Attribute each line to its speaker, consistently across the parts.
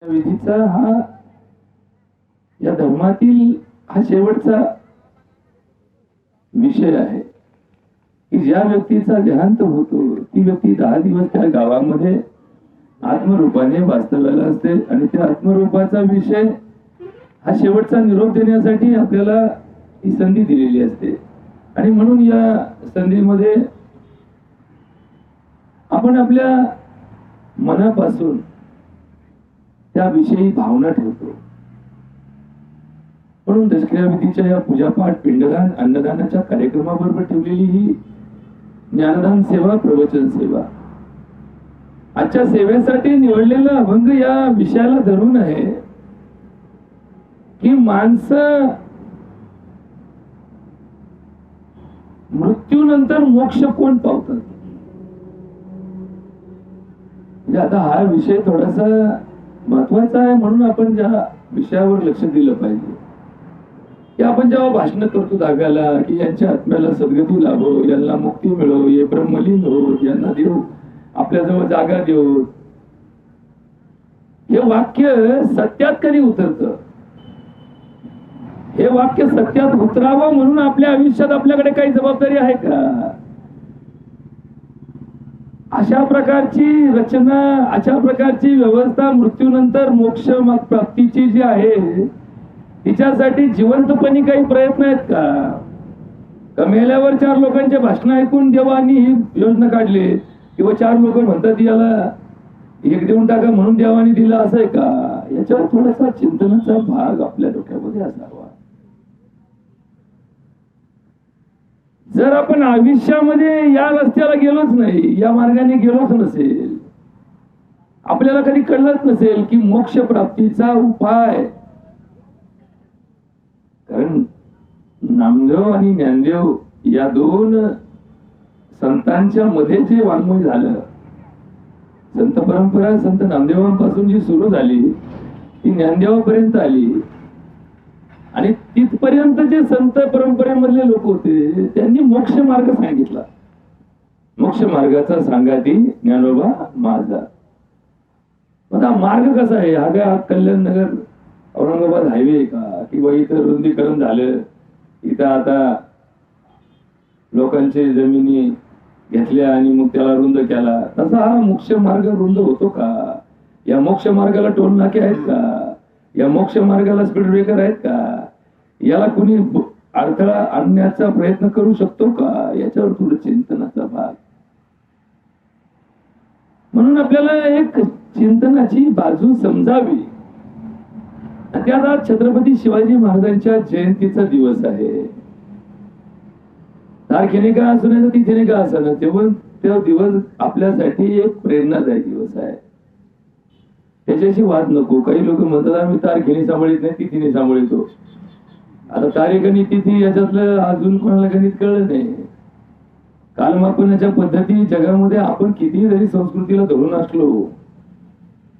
Speaker 1: विधीचा हा या धर्मातील हा शेवटचा विषय आहे की ज्या व्यक्तीचा देहांत होतो ती व्यक्ती 10 दिवस त्या गावामध्ये आत्मरूपाने वास्तव्याला असते आणि त्या आत्मरूपाचा विषय हा शेवटचा निरोप देण्यासाठी आपल्याला ही संधी दिलेली असते. आणि म्हणून या संधीमध्ये आपण आपल्या मनापासून त्याविषयी भावना ठेवतो. म्हणून दशक्रियाविधीच्या या पूजापाठ पिंडदान अन्नदानाच्या कार्यक्रमाबरोबर ठेवलेली ही ज्ञानदान सेवा प्रवचन सेवा आजच्या सेवेसाठी निवडलेला अभंग या विषयाला धरून आहे की माणसं मृत्यूनंतर मोक्ष कोण पावतात. म्हणजे आता हा विषय थोडासा महत्वाचा आहे म्हणून आपण ज्या विषयावर लक्ष दिलं पाहिजे की आपण जेव्हा भाषण करतो धाव्याला की यांच्या आत्म्याला सद्गती लाभो, यांना मुक्ती मिळो, ये ब्रह्मलीन हो, यांना देऊ आपल्याजवळ जागा देऊ, हे वाक्य सत्यात कधी उतरतं. हे वाक्य सत्यात उतरावं म्हणून आपल्या आयुष्यात आपल्याकडे काही जबाबदारी आहे का? अशा प्रकारची रचना, अशा प्रकारची व्यवस्था मृत्यूनंतर मोक्ष प्राप्तीची जी आहे तिच्यासाठी जिवंतपणी काही प्रयत्न आहेत का? मेल्यावर 4 लोकांचे भाषण ऐकून देवानी ही योजना काढली किंवा 4 लोक म्हणतात याला एक देऊन टाका म्हणून देवानी दिला, असं आहे का? याच्यावर थोडासा चिंतनाचा भाग आपल्या डोक्यामध्ये असावा. जर आपण आयुष्यामध्ये या रस्त्याला गेलोच नाही, या मार्गाने गेलोच नसेल, आपल्याला कधी कळलंच नसेल की मोक्ष प्राप्तीचा उपाय, कारण नामदेव आणि ज्ञानदेव या 2 संतांच्या मध्ये जे वाङ्मय झालं, संत परंपरा संत नामदेवांपासून जी सुरू झाली ती ज्ञानदेवापर्यंत आली आणि तिथपर्यंत जे संत परंपरेमधले लोक होते त्यांनी मोक्ष मार्ग सांगितला. मोक्ष मार्गाचा सांगाती ज्ञानोबा माझा. आता मार्ग कसा आहे? हा काय कल्याण नगर औरंगाबाद हायवे का किंवा इथं रुंदीकरण झालं, इथं आता लोकांचे जमिनी घेतल्या आणि मग त्याला रुंद केला, तसा हा मोक्ष मार्ग रुंद होतो का? या मोक्ष मार्गाला टोल नाके आहेत का? या मोक्ष मार्गाला स्पीड ब्रेकर आहेत का? याला कुणी अडथळा आणण्याचा प्रयत्न करू शकतो का? याच्यावर थोडं चिंतनाचा भाग. म्हणून आपल्याला एक चिंतनाची बाजू समजावी. त्यात आज छत्रपती शिवाजी महाराजांच्या जयंतीचा दिवस आहे. तारखेने का असू नये तिथेने का असं तेव्हा तो दिवस आपल्यासाठी एक प्रेरणादायी दिवस आहे. त्याच्याशी वाद नको. काही लोक म्हणतात आम्ही तारखेने सांभाळीत नाही, तिथीने सांभाळतो. आता तारीख आणि तिथी याच्यातलं अजून कोणाला गणित कळलं नाही. कालमापनाच्या पद्धती जगामध्ये आपण किती जरी संस्कृतीला धरून असलो,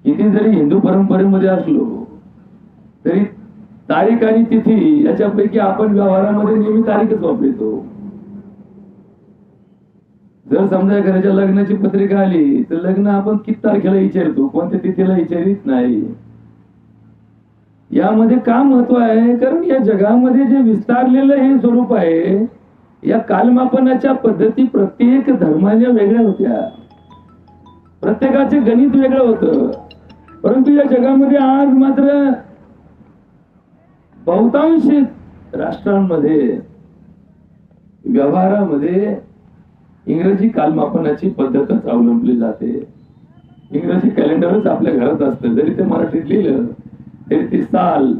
Speaker 1: किती जरी हिंदू परंपरेमध्ये असलो तरी तारीख आणि तिथी याच्यापैकी आपण व्यवहारामध्ये नेहमी तारीखच वापरतो. जर समजा घराच्या लग्नाची पत्रिका आली तर लग्न आपण किती तारखेला विचारतो, कोणत्या तिथीला विचारित नाही. यामध्ये का महत्व आहे? कारण या जगामध्ये जे विस्तारलेलं हे स्वरूप आहे, या कालमापनाच्या पद्धती प्रत्येक धर्माने वेगळ्या होत्या, प्रत्येकाचे गणित वेगळं होतं. परंतु या जगामध्ये आज मात्र बहुतांश राष्ट्रांमध्ये व्यवहारामध्ये इंग्रजी कालमापनाची पद्धतच अवलंबली जाते. इंग्रजी कॅलेंडरच आपल्या घरात असतं. जरी ते मराठीत लिहिलं तरी ती साल,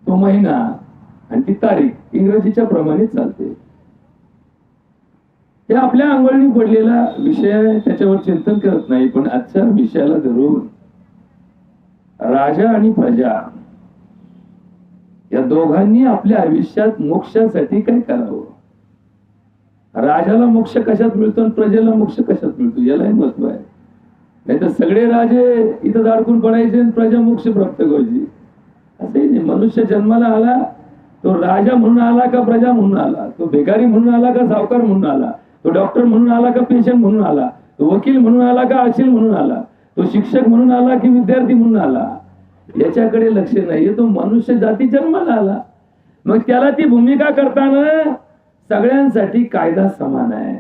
Speaker 1: तो महिना आणि ती तारीख इंग्रजीच्या प्रमाणे चालते. हे आपल्या अंगवळणी पडलेला विषय, त्याच्यावर चिंतन करत नाही. पण आजच्या विषयाला धरून राजा आणि प्रजा या दोघांनी आपल्या आयुष्यात मोक्षासाठी काय करावं, राजाला मोक्ष कशात मिळतो आणि प्रजेला मोक्ष कशात मिळतो यालाही महत्व आहे. नाही तर सगळे राजे इथं अडकून पडायचे आणि प्रजा मोक्ष प्राप्त करायची असे नाही. मनुष्य जन्माला आला तो राजा म्हणून आला का प्रजा म्हणून आला, तो भिकारी म्हणून आला का सावकार म्हणून आला, तो डॉक्टर म्हणून आला का पेशंट म्हणून आला, तो वकील म्हणून आला का अशील म्हणून आला, तो शिक्षक म्हणून आला की विद्यार्थी म्हणून आला याच्याकडे लक्ष नाही. तो मनुष्य जाती जन्माला आला. मग त्याला ती भूमिका करताना सगळ्यांसाठी कायदा समान आहे.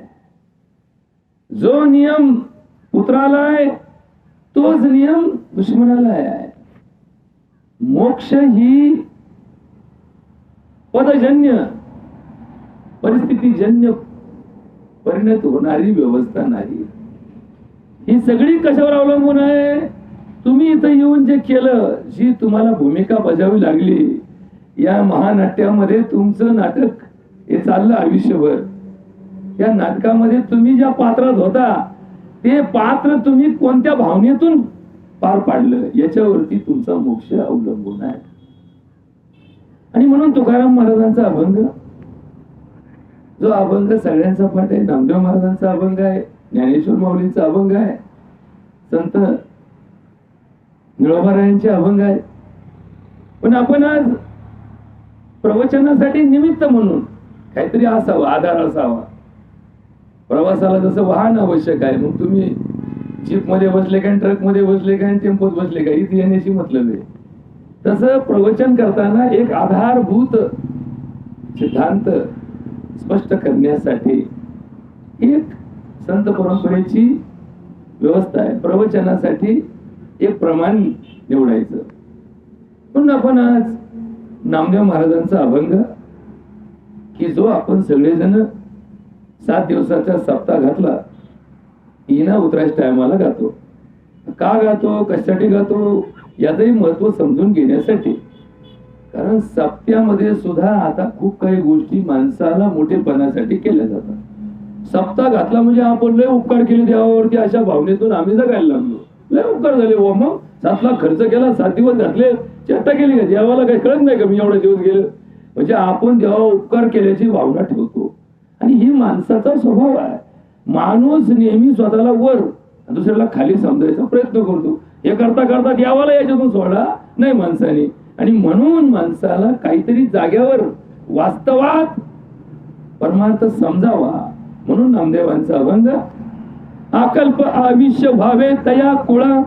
Speaker 1: जो नियम पुत्राला आहे तोच नियम दुश्मनाला आहे. मोक्ष ही पदजन्य परिस्थितीजन्य परिणत होणारी व्यवस्था नाही. ही सगळी कशावर अवलंबून आहे? तुम्ही इथं येऊन जे केलं, जी तुम्हाला भूमिका बजावी लागली, या महानाट्यामध्ये तुमचं नाटक हे चाललं आयुष्यभर. या नाटकामध्ये तुम्ही ज्या पात्रात होता ते पात्र तुम्ही कोणत्या भावनेतून पार पाडलं याच्यावरती तुमचा मोक्ष अवलंबून आहे. आणि म्हणून तुकाराम महाराजांचा अभंग, जो अभंग सगळ्यांचा पाठ आहे, नामदेव महाराजांचा अभंग आहे, ज्ञानेश्वर माऊलींचा अभंग आहे, संत निळोबारायांचे अभंग आहे. पण आपण आज प्रवचनासाठी निमित्त म्हणून काहीतरी असावं, आधार असावा. प्रवासाला जसं वाहन आवश्यक आहे, मग तुम्ही जीप मध्ये बसले काय, ट्रक मध्ये बसले काय, टेम्पोत बसले काय, इथे येण्याची मतलब आहे. तसं प्रवचन करताना एक आधारभूत सिद्धांत स्पष्ट करण्यासाठी एक संत परंपरेची व्यवस्था आहे. प्रवचनासाठी एक प्रमाण निवडायचं. म्हणून आपण आज नामदेव महाराजांचा अभंग, की जो आपण सगळेजण 7 दिवसाचा सप्ताह घातला, इना उतरायच्या टायमाला गातो. का गातो, कशासाठी गातो याचंही महत्व समजून घेण्यासाठी. कारण सप्त्यामध्ये सुद्धा आता खूप काही गोष्टी माणसाला मोठेपणासाठी केल्या जातात. सप्ताह घातला म्हणजे आपण लय उपकार केले देवावरती अशा भावनेतून आम्ही जगायला लागलो. लय उपकार झाले व मग 7 लाख खर्च केला, 7 दिवस घातले, चेष्टा केली का? देवाला काही कळत नाही का मी एवढे दिवस गेलो? म्हणजे आपण देवा उपकार केल्याची भावना ठेवतो. आणि ही माणसाचा स्वभाव आहे. माणूस नेहमी स्वतःला वर दुसऱ्याला खाली समजायचा प्रयत्न करतो. हे करता करता देवाला याच्यातून सोडा नाही माणसाने. आणि म्हणून माणसाला काहीतरी जाग्यावर वास्तवात परमार्थ समजावा. म्हणून नामदेवांचा अभंग, आकल्प आविष्य व्हावे तया कुळा,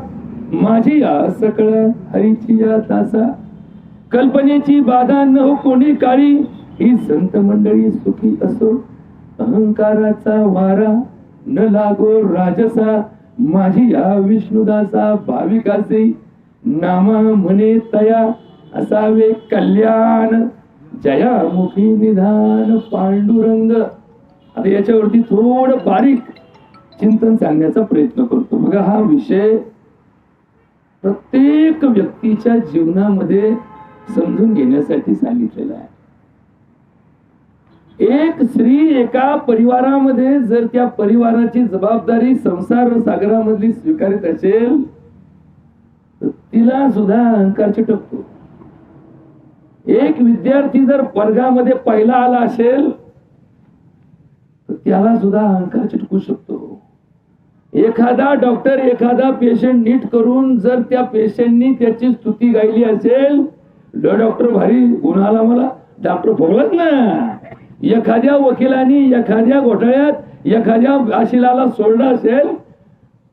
Speaker 1: माझी या सकळ हरीची या तासा, कल्पनेची बाधा न हो कोणी काळी, ही संत मंडळी सुखी असो, अहंकाराचा वारा न लागो राजसा, माझी या विष्णुदासा भाविकाचे, नामा म्हणे तया असावे कल्याण, जयामुखी निधान पांडुरंग. आता याच्यावरती थोडं बारीक चिंतन सांगण्याचा प्रयत्न करतो. बघा, हा विषय प्रत्येक व्यक्तीच्या जीवनामध्ये समजून घेण्यासाठी सांगितलेला आहे. एक स्त्री एका परिवारामध्ये जर त्या परिवाराची जबाबदारी संसार सागरामधली स्वीकारित असेल तर तिला सुद्धा अहंकार चिटकतो. एक विद्यार्थी जर वर्गामध्ये पहिला आला असेल तर त्याला सुद्धा अहंकार चिटकू शकतो. एखादा डॉक्टर एखादा पेशंट नीट करून जर त्या पेशंटनी त्याची स्तुती गायली असेल, डॉक्टर भारी गुण आला मला, डॉक्टर भोगलाच ना. एखाद्या वकिलांनी एखाद्या घोटाळ्यात एखाद्या आशिलाला सोडला असेल,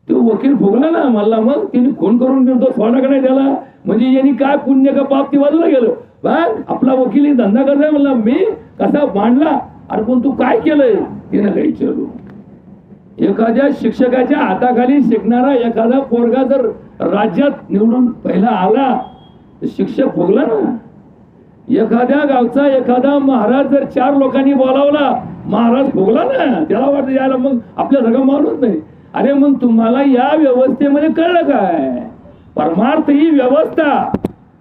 Speaker 1: तो वकील भोगला ना मला, मग तिने खून करून तो सोडा का नाही त्याला, म्हणजे यांनी काय पुण्य का पाप ती बाजूला गेलं. बघ, आपला वकील धंदा करताय म्हणला, मी कसा मांडला, अरे पण तू काय केलंय तिने काही विचारलो. एखाद्या शिक्षकाच्या हाताखाली शिकणारा एखादा पोरगा जर राज्यात निवडून पहिला आला तर शिक्षक भोगला ना. एखाद्या गावचा एखादा महाराज जर 4 लोकांनी बोलावला, महाराज भोगला ना. त्याला वाटतं यायला मग आपल्या सगळं माणूस नाही. अरे मग तुम्हाला या व्यवस्थेमध्ये कळलं काय? परमार्थ ही व्यवस्था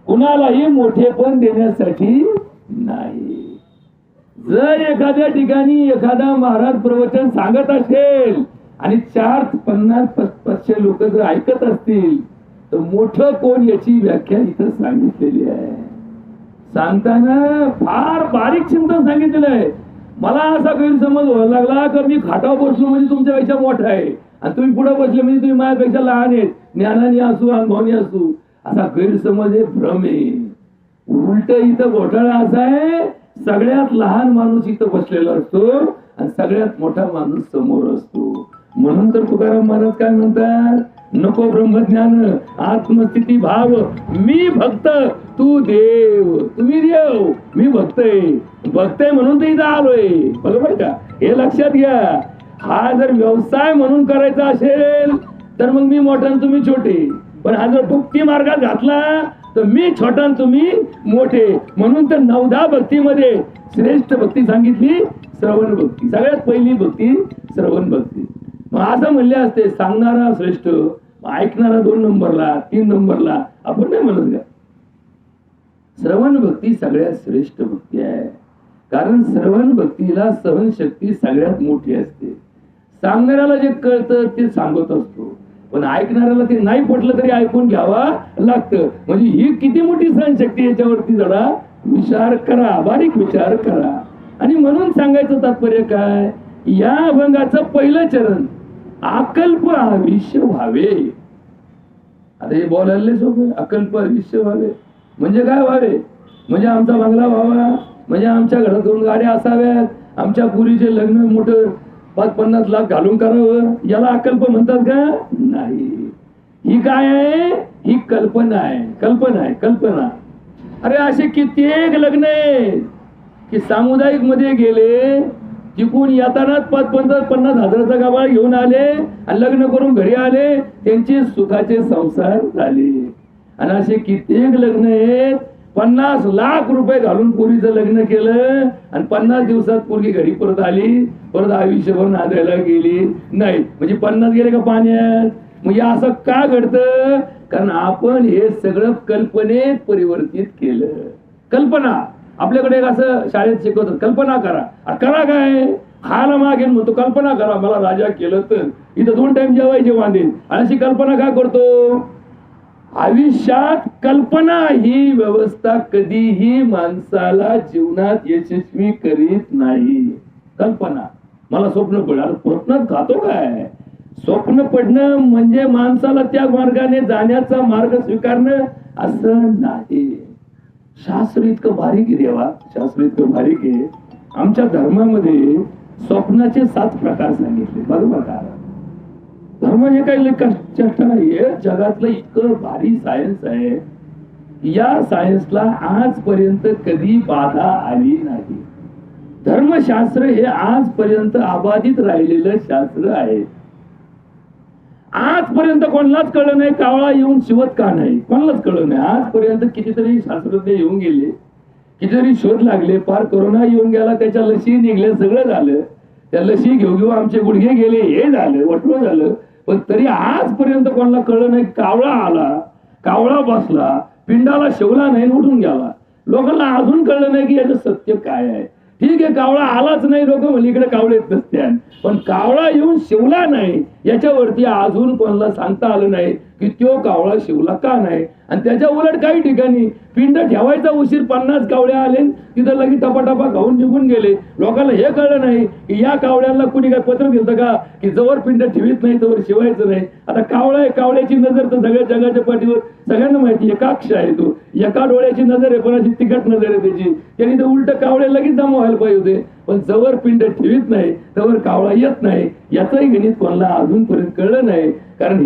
Speaker 1: कुणालाही मोठेपण देण्यासाठी नाही. जर एखाद्या ठिकाणी एखादा महाराज प्रवचन सांगत असेल आणि 450-500 लोक जर ऐकत असतील तर मोठं कोण याची व्याख्या इथं सांगितलेली आहे. सांगताना फार बारीक चिंतन सांगितलेलं आहे. मला असा गैरसमज व्हायला लागला की मी खाटावर बसलो म्हणजे तुमच्यापेक्षा मोठा आहे आणि तुम्ही पुढे बसले म्हणजे तुम्ही माझ्यापेक्षा लहान आहेत, ज्ञानाने असू अनुभवाने असू, असा गैरसमज आहे, भ्रम आहे. उलट इथं घोटाळा असा आहे, सगळ्यात लहान माणूस इथं बसलेला असतो आणि सगळ्यात मोठा माणूस समोर असतो. म्हणून तर तुकाराम महाराज काय म्हणतात, नको ब्रह्मज्ञान आत्मस्थिती भाव, मी भक्त तू देव, तुम्ही देव मी भक्त आहे म्हणून तर इथं आलोय, बरोबर का? हे लक्षात घ्या. हा जर व्यवसाय म्हणून करायचा असेल तर मग मी मोठा आणि तुम्ही छोटे, पण हा जर भक्ती मार्गात घातला तर मी छोटा आणि तुम्ही मोठे. म्हणून तर 9 भक्तीमध्ये श्रेष्ठ भक्ती सांगितली श्रवण भक्ती. सगळ्यात पहिली भक्ती श्रवण भक्ती. मग असं म्हणले असते सांगणारा श्रेष्ठ, ऐकणारा 2 नंबरला 3 नंबरला, आपण नाही म्हणत का? श्रवण भक्ती सगळ्यात श्रेष्ठ भक्ती आहे. कारण श्रवण भक्तीला सहनशक्ती सगळ्यात मोठी असते. सांगणाऱ्याला जे कळतं ते सांगत असतो, पण ऐकणाऱ्याला ते नाही पटलं तरी ऐकून घ्यावा लागतं. म्हणजे ही किती मोठी सहनशक्ती, याच्यावरती जरा विचार करा, बारीक विचार करा. आणि म्हणून सांगायचं तात्पर्य काय, या अभंगाचं पहिलं चरण अकल्प आयुष्य व्हावे. आता हे बोलायला सोपं, अकल्प आयुष्य व्हावे म्हणजे काय व्हावे? म्हणजे आमचा बंगला व्हावा, म्हणजे आमच्या घरात 2 गाड्या असाव्यात, आमच्या पुरीचे लग्न मोठं 50 लाख घालून करावं, याला अकल्प म्हणतात का? नाही. ही काय आहे? ही कल्पना आहे, कल्पना. अरे असे कित्येक लग्न आहे की सामुदायिक मध्ये गेले, तिकून येतानाच 50 हजाराचा गाभा घेऊन आले आणि लग्न करून घरी आले, त्यांचे सुखाचे संसार झाले. आणि असे कित्येक लग्न आहेत 50 लाख रुपये घालून पोरीचं लग्न केलं आणि 50 दिवसात पोरगी घरी परत आली, परत आयुष्यभर नांदायला गेली नाही. म्हणजे 50 गेले का पाण्यात? म्हणजे असं का घडतं? कारण आपण हे सगळं कल्पनेत परिवर्तित केलं. कल्पना आपल्याकडे असं शाळेत शिकवतात, कल्पना करा. करा काय? खायला मागेन म्हणतो कल्पना करा, मला राजा केलं तर इथं 2 टाइम जेवायचे वांदेल. आणि अशी कल्पना का करतो? आयुष्यात कल्पना ही व्यवस्था कधीही माणसाला जीवनात यशस्वी करीत नाही. कल्पना, मला स्वप्न पडलं, स्वप्नात खातो काय? स्वप्न पडणं म्हणजे माणसाला त्या मार्गाने जाण्याचा मार्ग स्वीकारणं असं नाही. शास्त्र इतकं बारीक आहे देवा, शास्त्र इतकं बारीक आहे. आमच्या धर्मामध्ये स्वप्नाचे 7 प्रकार सांगितले, बरोबर का? धर्म हे काही चेष्टा नाहीये, जगातलं इतकं भारी सायन्स आहे. या सायन्सला आजपर्यंत कधी बाधा आली नाही. धर्मशास्त्र हे आजपर्यंत अबाधित राहिलेलं शास्त्र आहे. आजपर्यंत कोणालाच कळलं नाही कावळा येऊन शिवत का नाही, कोणालाच कळलं नाही. आजपर्यंत कितीतरी शास्त्रज्ञ येऊन गेले, कितीतरी शोध लागले, पार कोरोना येऊन गेला, त्याच्या लशी निघल्या, सगळं झालं. त्या लशी घेऊ आमचे गुडघे गेले, हे झालं, वटवं झालं, पण तरी आजपर्यंत कोणाला कळलं नाही कावळा आला, कावळा बसला, पिंडाला शिवला नाही, उठून गेला. लोकांना अजून कळलं नाही की याचं सत्य काय आहे. ठीक आहे, कावळा आलाच नाही, लोक म्हणजे इकडे कावळे येत नसत्या, पण कावळा येऊन शिवला नाही याच्यावरती अजून कोणाला सांगता आलं नाही की तो कावळा शिवला का नाही. आणि त्याच्या उलट काही ठिकाणी पिंड ठेवायचा उशीर, 50 कावळे आले, तिथं लगेच टपाटपा खाऊन निघून गेले. लोकांना हे कळलं नाही की या कावळ्यांना कुणी काय पत्र दिलं का की जवळ पिंड ठेवीत नाही तवर शिवायचं नाही. आता कावळा आहे, कावळ्याची नजर तर सगळ्या जगाच्या पाठीवर सगळ्यांना माहिती, एकाक्ष आहे तो, एका डोळ्याची नजर आहे, पण अशी तिखट नजर आहे त्याची. त्यांनी तर उलट कावळे लगेच जमा व्हायला पाहिजे होते, पण जवळ पिंड ठेवीत नाही तवर कावळा येत नाही. याचंही गणित कोणाला अजूनपर्यंत कळलं नाही. कारण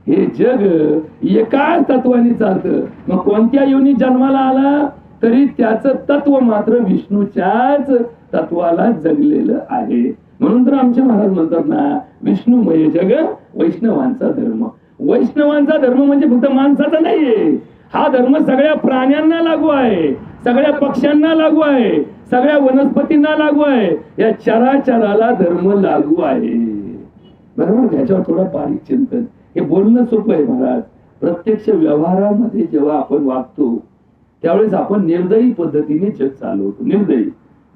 Speaker 1: हे जग एकाच तत्वाने चालतं. मग कोणत्या योनी जन्माला आला तरी त्याचं तत्व मात्र विष्णूच्याच तत्वाला जगलेलं आहे. म्हणून तर आमचे महाराज म्हणतात ना, विष्णुमय जग वैष्णवांचा धर्म. वैष्णवांचा धर्म म्हणजे फक्त माणसाचा नाहीये, हा धर्म सगळ्या प्राण्यांना लागू आहे, सगळ्या पक्ष्यांना लागू आहे, सगळ्या वनस्पतींना लागू आहे, या चराचराला धर्म लागू आहे. बरोबर, ह्याच्यावर थोडं बारीक चिंतन. हे बोलणं सोपं आहे महाराज, प्रत्यक्ष व्यवहारामध्ये जेव्हा आपण वागतो त्यावेळेस आपण निर्दयी पद्धतीने जग चालवतो. निर्दयी,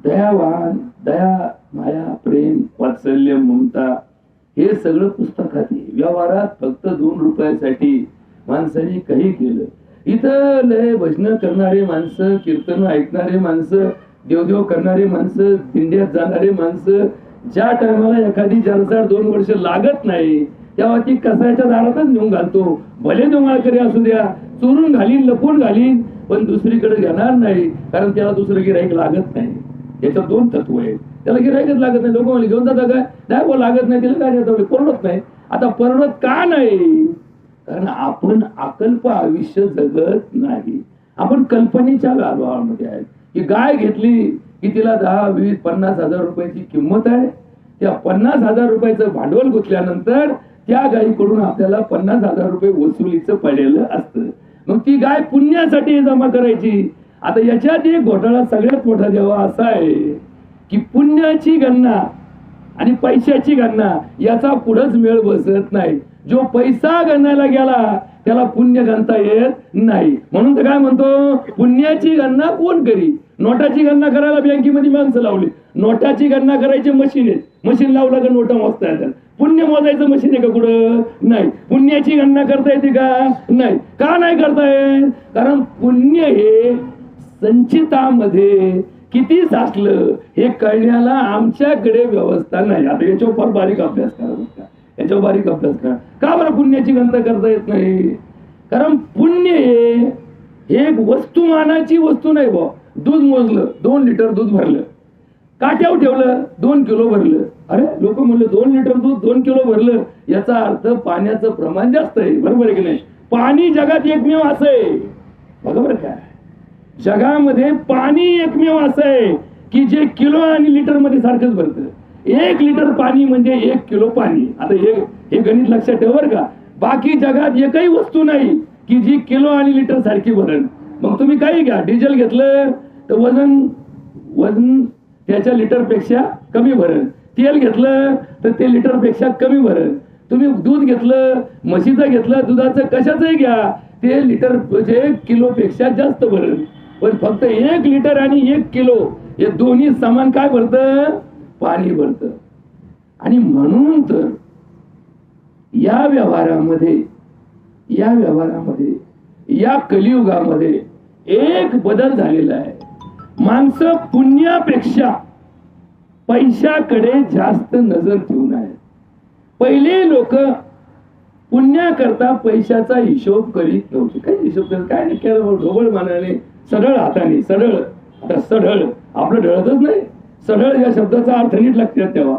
Speaker 1: दयावान, दया, माया, प्रेम, वात्सल्य, ममता हे सगळं पुस्तकात आहे. व्यवहारात फक्त 2 रुपयासाठी माणसाने काही केलं. इथं लय भजन करणारे माणसं, कीर्तन ऐकणारे माणसं, देवदेव करणारे माणसं, दिंड्यात जाणारे माणसं, ज्या टायमाला एखादी जलसाड 2 वर्ष लागत नाही तेव्हा ती कसायच्या दारातच नेऊन घालतो. भले डोंगाळकरी असू द्या, चोरून घालीन, लपून घालीन, पण दुसरीकडे घेणार नाही, कारण त्याला दुसरं गिराईक लागत नाही. याच्यात 2 तत्व आहेत. त्याला गिराईकच लागत नाही. लोक म्हणजे घेऊन जाता काय, नाही लागत नाही, तिला काय देता परवडत नाही. आता परवडत का नाही? कारण आपण अकल्प आयुष्य जगत नाही. आपण कल्पनेच्या गाभामध्ये आहे. की गाय घेतली की तिला 10, 20, 50 हजार रुपयाची किंमत आहे. त्या 50 हजार रुपयाचं भांडवल गुंतल्यानंतर त्या गायीकडून आपल्याला 50 हजार रुपये वसुलीचं पडलेलं असतं. मग ती गाय पुण्यासाठी जमा करायची. आता याच्यात एक घोटाळा सगळ्यात मोठा जेव्हा असा आहे की पुण्याची गणना आणि पैशाची गणना याचा पुढंच मेळ बसत नाही. जो पैसा गणायला गेला त्याला पुण्य गणता येत नाही. म्हणून तर काय म्हणतो, पुण्याची गणना कोण करी? नोटाची गणना करायला बँकेमध्ये माणसं लावली. नोटाची गणना करायची मशीन आहे. मशीन लावलं का नोटा मोजता येतात. पुण्य मोजायचं मशीन आहे का कुठं? नाही. पुण्याची गणना करता येते का? नाही. का नाही करता येत? कारण पुण्य हे संचितामध्ये किती साचलं हे कळण्याला आमच्याकडे व्यवस्था नाही. आता याच्यावर फार बारीक अभ्यास करा. याच्यावर बारीक अभ्यास करा. का बरं पुण्याची गणना करता येत नाही? कारण पुण्य हे एक वस्तुमानाची वस्तू नाही. बा दूध मोजलं, 2 लिटर दूध भरलं, काट्यावर ठेवलं, 2 किलो भरलं. अरे लोक म्हणले 2 लिटर दूध 2 किलो भरलं, याचा अर्थ पाण्याचं प्रमाण जास्त आहे. बरोबर आहे की नाही? पाणी जगात एकमेव असं आहे. बरोबर काय? जगामध्ये पाणी एकमेव असं आहे की जे किलो आणि लिटर मध्ये सारखंच भरतं. 1 लिटर पाणी म्हणजे 1 किलो पाणी. आता हे गणित लक्षात ठेव बरं का. बाकी जगात एकही वस्तू नाही की जी किलो आणि लिटर सारखी भरण. मग तुम्ही काही घ्या, डिझेल घेतलं तर वजन त्याच्या लिटर पेक्षा कमी भरण. तेल घेतलं तर ते लिटर पेक्षा कमी भरण. तुम्ही दूध घेतलं, म्हशीचं घेतलं, दुधाचं कशाचंही घ्या, ते लिटर म्हणजे किलो पेक्षा जास्त भरण. पण फक्त 1 लिटर आणि 1 किलो हे दोन्ही समान काय भरतं? पाणी भरतं. आणि म्हणून तर या व्यवहारामध्ये या कलियुगामध्ये एक बदल झालेला आहे. माणसं पुण्यापेक्षा पैशाकडे जास्त नजर ठेवून आहेत. पहिले लोक पुण्याकरता पैशाचा हिशोब करीत नव्हते. काही हिशोब करत काय नाही केलं, ढोबळ मानाने, सढळ हाताने, सढळ. आता सढळ आपलं ढळतच नाही. सढळ या शब्दाचा अर्थ नीट लागतात तेव्हा.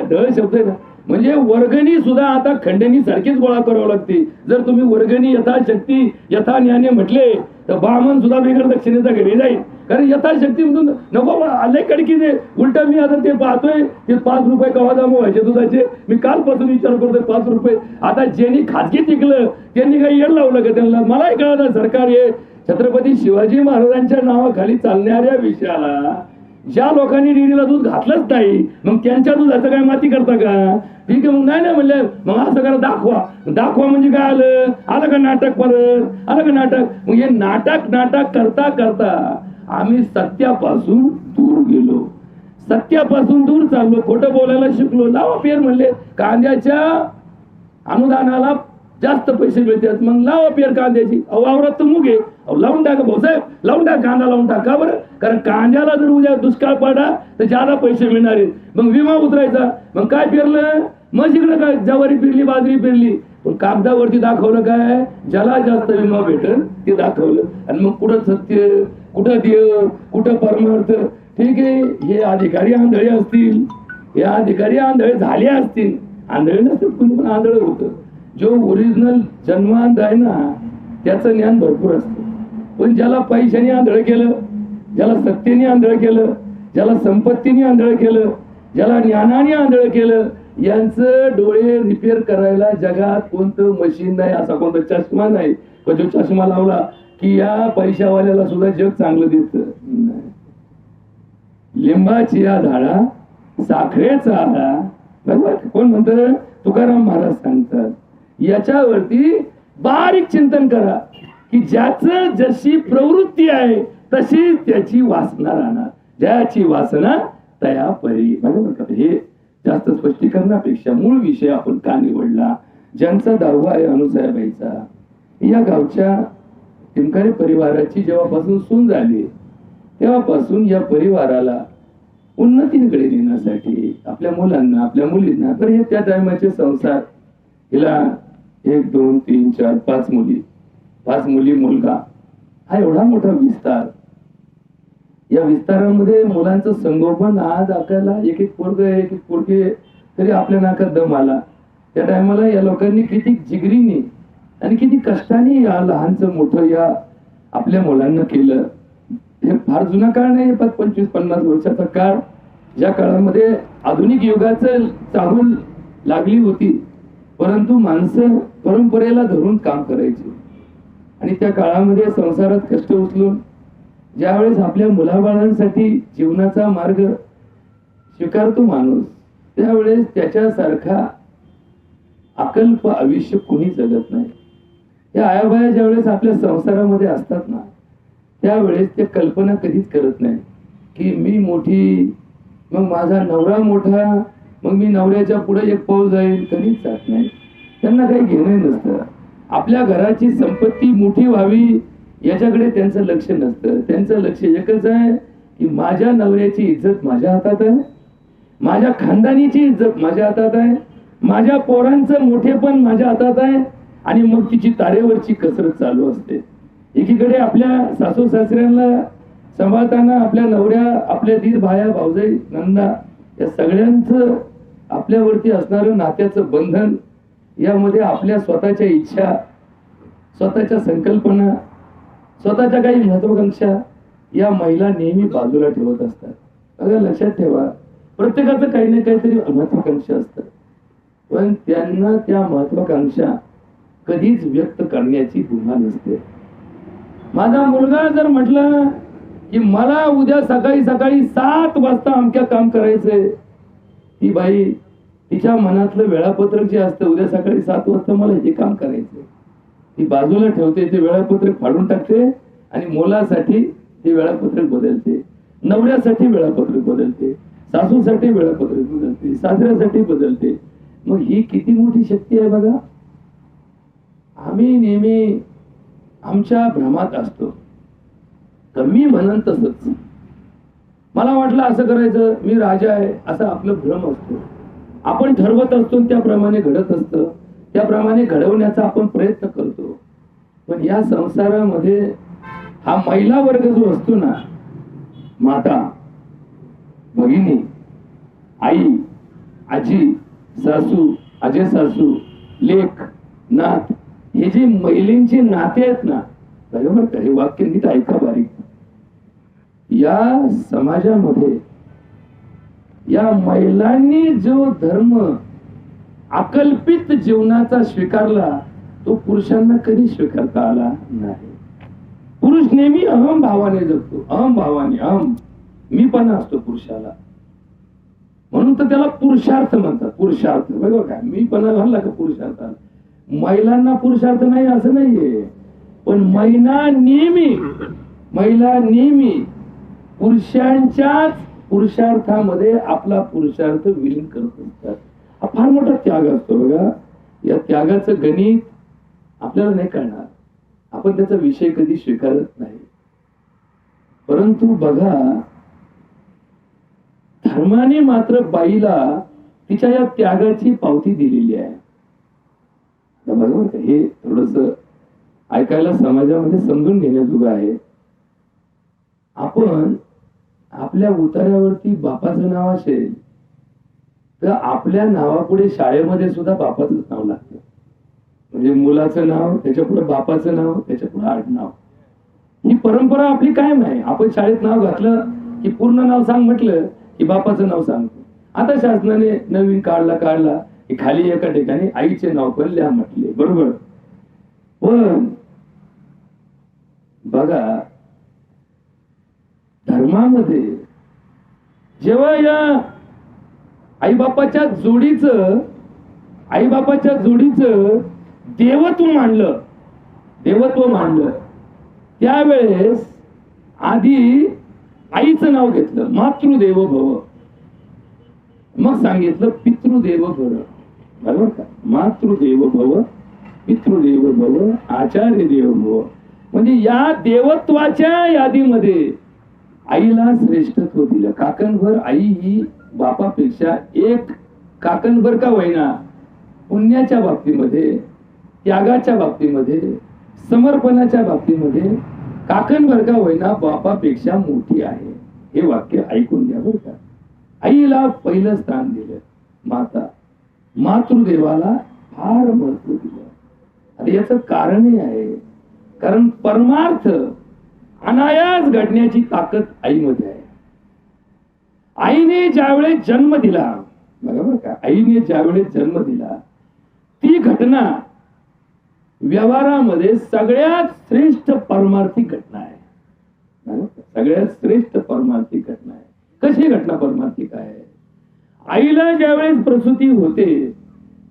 Speaker 1: ढळ शब्द आहे ना, म्हणजे वर्गणी सुद्धा आता खंडणी सारखीच गोळा करावं लागते. जर तुम्ही वर्गणी यथाशक्ती यथा ज्ञाने म्हटले तर ब्राह्मण सुद्धा बिगर दक्षिणेचा घरी जाईल. कारण यथाशक्ती म्हणून नको आले कडकी दे. उलट मी आता ते पाहतोय ते 5 रुपये कवा जमा व्हायचे दुधाचे. मी कालपासून विचार करतोय 5 रुपये. आता ज्यांनी खाजगी टिकलं त्यांनी काही येड लावलं का त्यांना? मलाही कळलं. सरकार हे छत्रपती शिवाजी महाराजांच्या नावाखाली चालणाऱ्या विषयाला ज्या लोकांनी डेअरीला दूध घातलंच नाही, मग त्यांच्या दुधाचं काय माती करता का? ठीक आहे, मग नाही म्हणले, मग असं करा, दाखवा म्हणजे काय आलं का नाटक, परत आलं का नाटक. मग हे नाटक करता करता आम्ही सत्यापासून दूर गेलो. सत्यापासून दूर चाललो, खोटं बोलायला शिकलो. लावा पेर म्हणले, कांद्याच्या अनुदानाला जास्त पैसे मिळतात, मग लावा पेर कांद्याची. वावरात तर मुगे लावून टाका भाऊसाहेब, लावून टाका, कांदा लावून टाका. बरं, कारण कांद्याला जर उद्या दुष्काळ पडला तर ज्यादा पैसे मिळणार आहेत. मग विमा उतरायचा. मग काय पेरलं? मग इकडं काय ज्वारी पेरली, बाजरी पेरली. पण कागदावरती दाखवलं काय? ज्याला जास्त विमा भेटेल ते दाखवलं. आणि मग कुठं सत्य, कुठं देव, कुठं परमार्थ. ठीक आहे, हे अधिकारी आंधळे असतील, हे अधिकारी आंधळे झाले असतील. आंधळे नसतील, कुणी पण आंधळ होतं. जो ओरिजिनल जन्मांध आहे ना त्याचं ज्ञान भरपूर असतं. पण ज्याला पैशाने आंधळ केलं, ज्याला सत्तेने आंधळ केलं, ज्याला संपत्तीने आंधळ केलं, ज्याला ज्ञानाने आंधळ केलं, यांचं डोळे रिपेअर करायला जगात कोणतं मशीन नाही, असा कोणता चष्मा नाही जो चष्मा लावला की या पैशावाल्याला सुद्धा जग चांगलं दिसतं. लिंबाची या झाडा साखरेचा आळा. बरोबर, कोण म्हणतं? तुकाराम महाराज सांगतात. याच्यावरती बारीक चिंतन करा की ज्याचं जशी प्रवृत्ती आहे तशी त्याची वासना राहणार. ज्याची वासना तया परी. बरोबर, हे जास्त स्पष्टीकरणापेक्षा मूळ विषय आपण का निवडला? ज्यांचा 10वा आहे अनुसाहेबाईचा. या गावच्या टिमकारी परिवाराची जेव्हापासून सून झाली तेव्हापासून या परिवाराला उन्नतीकडे नेण्यासाठी आपल्या मुलांना, आपल्या मुलींना, तर हे त्या टायमाचे संसार, हिला 1, 2, 3, 4, 5 मुली, 5 मुली, मुलगा, हा एवढा मोठा विस्तार. या विस्तारामध्ये मुलांचं संगोपन आज आपल्याला एक पोरगे तरी आपल्या नाकात दम आला. त्या टायमाला या लोकांनी किती जिगरीने आणि किती कष्टाने या लहानचं मोठं या आपल्या मुलांना केलं. हे फार जुना काळ नाही, 25-50 वर्षाचा काळ, ज्या काळामध्ये आधुनिक युगाचं चाहूल लागली होती, परंतु माणसं परंपरेला धरून काम करायची. आणि त्या काळामध्ये संसारात कष्ट उचलून ज्यावेळेस आपल्या मुलाबाळांसाठी जीवनाचा मार्ग स्वीकारतो माणूस, त्यावेळेस त्याच्यासारखा अकल्प आयुष्य कुणी जगत नाही. या आयाबाया ज्यावेळेस आपल्या संसारामध्ये असतात ना, त्यावेळेस ते कल्पना कधीच करत नाही की मी मोठी, मग माझा नवरा मोठा, मग मी नवऱ्याच्या पुढे एक पाऊल जाईल, कधीच जात नाही. त्यांना काही घेणं नसतं. आपल्या घराची संपत्ती मोठी व्हावी याच्याकडे त्यांचं लक्ष नसतं. त्यांचं लक्ष एकच आहे की माझ्या नवऱ्याची इज्जत माझ्या हातात आहे, माझ्या खानदानीची इज्जत माझ्या हातात आहे, माझ्या पोरांचं मोठेपण माझ्या हातात आहे. आणि मग तिची तारेवरची कसरत चालू असते. एकीकडे आपल्या सासू सासऱ्यांना सांभाळताना आपल्या नवऱ्या, आपल्या दीर, भाया, भाऊजाई, नंदा या सगळ्यांचं आपल्यावरती असणारं नात्याचं बंधन, यामध्ये आपल्या स्वतःच्या इच्छा, स्वतःच्या संकल्पना, स्वतःच्या काही महत्वाकांक्षा या महिला नेहमी बाजूला ठेवत असतात. अगं लक्षात ठेवा, प्रत्येकाचं काही ना काहीतरी महत्वाकांक्षा असतात, पण त्यांना त्या महत्वाकांक्षा कधीच व्यक्त करण्याची गुन्हा नसते. माझा मुलगा जर म्हटलं की मला उद्या सकाळी 7 वाजता अमक्या काम करायचंय, ती बाई तिच्या मनातलं वेळापत्रक जे असतं, उद्या सकाळी 7 वाजता मला हे काम करायचंय, ती बाजूला ठेवते, ते वेळापत्रक फाडून टाकते आणि मुलासाठी ते वेळापत्रक बदलते, नवऱ्यासाठी वेळापत्रक बदलते, सासूसाठी वेळापत्रक बदलते, सासऱ्यासाठी बदलते. मग ही किती मोठी शक्ती आहे बघा. आम्ही नेहमी आमच्या भ्रमात असतो. कमी म्हणन तसंच, मला वाटलं असं करायचं, मी राजा आहे, असं आपलं भ्रम असतो. आपण ठरवत असतो, त्याप्रमाणे घडत असतं, त्याप्रमाणे घडवण्याचा आपण प्रयत्न करतो. पण या संसारामध्ये हा महिला वर्ग जो असतो ना, माता, भगिनी, आई, आजी, सासू, आजे सासू, लेक, नात, हे जे महिलांचे नाते आहेत ना, बरोबर का, हे वाक्य नीट ऐका बारीक. या समाजामध्ये या महिलांनी जो धर्म अकल्पित जीवनाचा स्वीकारला, तो पुरुषांना कधी स्वीकारता आला नाही. पुरुष नेहमी अहम भावाने जगतो, अहम भावाने, अहम मीपणा असतो पुरुषाला, म्हणून तर त्याला पुरुषार्थ म्हणतात. पुरुषार्थ बरोबर काय, मीपणा घालला का पुरुषार्थ. महिलांना पुरुषार्थ नाही असं नाहीये, पण महिला नेहमी पुरुषांच्याच पुरुषार्थामध्ये आपला पुरुषार्थ विलीन करत असतात. हा फार मोठा त्याग असतो बघा. या त्यागाचं गणित आपल्याला नाही कळणार, आपण त्याचा विषय कधी स्वीकारत नाही. परंतु बघा, धर्माने मात्र बाईला तिच्या या त्यागाची पावती दिलेली आहे. बरोबर, हे थोडस ऐकायला समाजामध्ये समजून घेण्याजोगं आहे. आपण आपल्या उतार्यावरती बापाचं नाव असेल तर आपल्या नावापुढे शाळेमध्ये सुद्धा बापाचंच नाव लागतं. म्हणजे मुलाचं नाव, त्याच्या पुढे बापाचं नाव, त्याच्या पुढे आडनाव. ही परंपरा आपली कायम आहे. आपण शाळेत नाव घातलं की पूर्ण नाव सांग म्हटलं की बापाचं नाव सांगतो. आता शासनाने नवीन काढला की खाली एका ठिकाणी आईचे नाव पण लिहा म्हटले, बरोबर. पण बघा, धर्मामध्ये जेव्हा या आईबापाच्या जोडीचं देवत्व मांडलं, त्यावेळेस आधी आईचं नाव घेतलं, मातृदेवो भव. मग सांगितलं पितृदेव भव, बरोबर का. मातृदेव भव, पितृदेव भव, आचार्य देव भव. म्हणजे या देवत्वाच्या यादीमध्ये आईला श्रेष्ठत्व दिलं. काकणभर आई ही बापापेक्षा एक काकणभर का होईना पुण्याच्या बाबतीमध्ये, त्यागाच्या बाबतीमध्ये, समर्पणाच्या बाबतीमध्ये काकणभर का होईना बापापेक्षा मोठी आहे. हे वाक्य ऐकून घ्या बरं का. आईला पहिलं स्थान दिलं. माता, मातृदेवाला फार महत्व दिलं. आता याचं कारणही आहे, कारण परमार्थ अनायास घडण्याची ताकद आईमध्ये आहे. आईने ज्यावेळेस जन्म दिला, बरोबर का, आईने ज्यावेळेस जन्म दिला ती घटना व्यवहारामध्ये सगळ्यात श्रेष्ठ परमार्थिक घटना आहे. सगळ्यात श्रेष्ठ परमार्थिक घटना आहे. कशी घटना परमार्थिक आहे? आईला ज्यावेळेस प्रसूती होते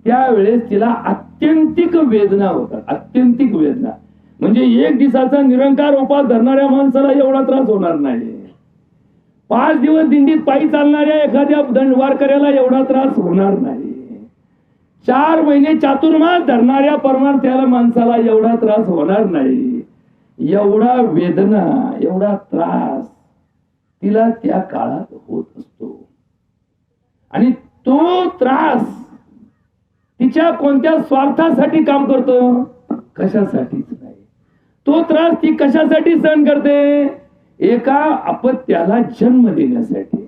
Speaker 1: त्यावेळेस तिला आत्यंतिक वेदना होतात. आत्यंतिक वेदना म्हणजे एक दिवसाचा निरंकार उपास धरणाऱ्या माणसाला एवढा त्रास होणार नाही. 5 दिवस दिंडीत पायी चालणाऱ्या एखाद्या वारकऱ्याला एवढा त्रास होणार नाही. 4 महिने चातुर्मास धरणाऱ्या परमार्थ्याला माणसाला एवढा त्रास होणार नाही. एवढा वेदना, एवढा त्रास तिला त्या काळात होत असतो. आणि तो त्रास तिच्या कोणत्या स्वार्थासाठी काम करतो? कशासाठीच नाही. तो त्रास ती कशासाठी सहन करते? एका अपत्याला जन्म देण्यासाठी.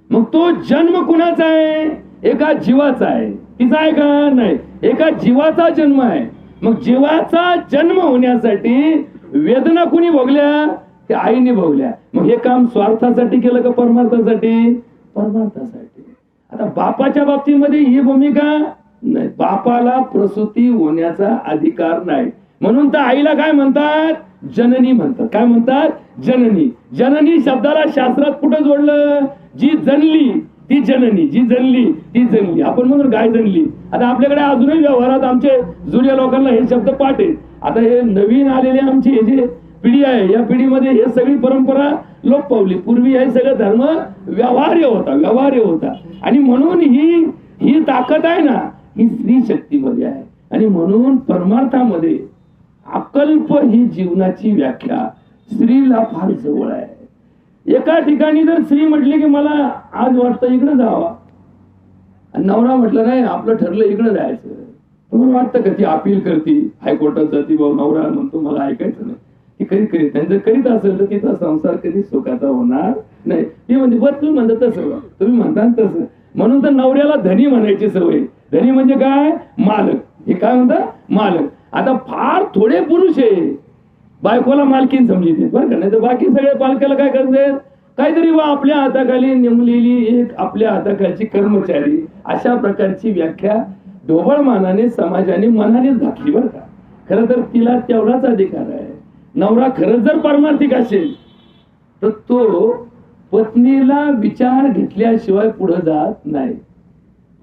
Speaker 1: मग तो जन्म कुणाचा आहे? एका जीवाचा आहे. तिचा आहे का? नाही, एका जीवाचा जन्म आहे. मग जीवाचा जन्म होण्यासाठी वेदना कुणी भोगल्या? त्या आईने भोगल्या. मग हे काम स्वार्थासाठी केलं का परमार्थासाठी? परमार्थासाठी. आता बापाच्या बाबतीमध्ये ही भूमिका नाही. बापाला प्रसूती होण्याचा अधिकार नाही. म्हणून तर आईला काय म्हणतात? जननी म्हणतात. काय म्हणतात? जननी. जननी शब्दाला शास्त्रात कुठं जोडलं? जी जन्मली ती जननी, जी जन्मली ती जन्मली. आपण म्हणून गाय जन्मली. आता आपल्याकडे अजूनही व्यवहारात आमचे जुन्या लोकांना हे शब्द पाठ आहेत. आता हे नवीन आलेले आमची हे जे पिढी आहे, या पिढीमध्ये हे सगळी परंपरा लोप पावली. पूर्वी हे सगळं धर्म व्यवहार्य होता, व्यवहार्य होता. आणि म्हणून ही ताकद आहे ना, ही स्त्री शक्तीमध्ये आहे. आणि म्हणून परमार्थामध्ये अकल्प ही जीवनाची व्याख्या स्त्रीला फार जवळ आहे. एका ठिकाणी जर स्त्री म्हटली की मला आज वाटतं इकडे जावा, आणि नवरा म्हटलं नाही आपलं ठरलं इकडे जायचं, तुम्हाला वाटतं का ती अपील करते, हायकोर्टात जाते, भाऊ नवरा म्हणतो मला ऐकायचं नाही, ती करीत नाही. जर करीत असेल तर तिचा संसार कधी सुखाचा होणार नाही. ती म्हणजे बस तुम्ही म्हणता तसं, तुम्ही म्हणता तसं. म्हणून तर नवऱ्याला धनी म्हणायची सवय. धनी म्हणजे काय? मालक. हे काय म्हणतात? मालक. आता फार थोडे पुरुष आहे बायकोला मालकीन समजते, बरं का. नाही तर बाकी सगळे पालकाला काय करते? काहीतरी वा आपल्या हाताखाली नेमलेली एक आपल्या हाताखालची कर्मचारी, अशा प्रकारची व्याख्या ढोबळ मानाने समाजाने मनानेच घातली, बरं का. खरं तर तिला तेवढाच अधिकार आहे. नवरा खरंच जर पारमार्थिक असेल तर तो पत्नीला विचार घेतल्याशिवाय पुढे जात नाही.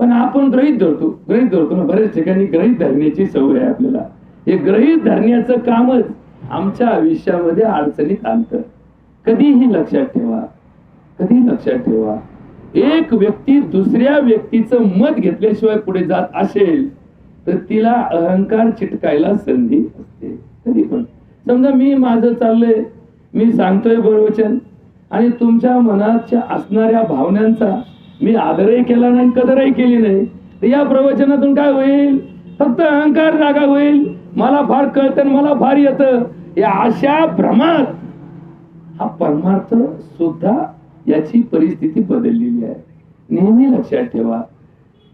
Speaker 1: पण आपण गृहीत धरतो ना, बऱ्याच ठिकाणी गृहीत धरण्याची सवय आहे आपल्याला. हे गृहीत धरण्याचं कामच आमच्या आयुष्यामध्ये अडचणीत आणतं. कधीही लक्षात ठेवा, एक व्यक्ती दुसऱ्या व्यक्तीचं मत घेतल्याशिवाय पुढे जात असेल तर तिला अहंकार चिटकायला संधी असते. कधी पण समजा मी माझं चाललंय, मी सांगतोय प्रवचन, आणि तुमच्या मनाच्या असणाऱ्या भावनांचा मी आदरही केला नाही, कदरही केली नाही, तर या प्रवचनातून काय होईल? फक्त अहंकार जागा होईल. मला फार कळतं, मला फार येतं, या अशा भ्रमात हा परमार्थ सुद्धा याची परिस्थिती बदललेली आहे. नेहमी लक्षात ठेवा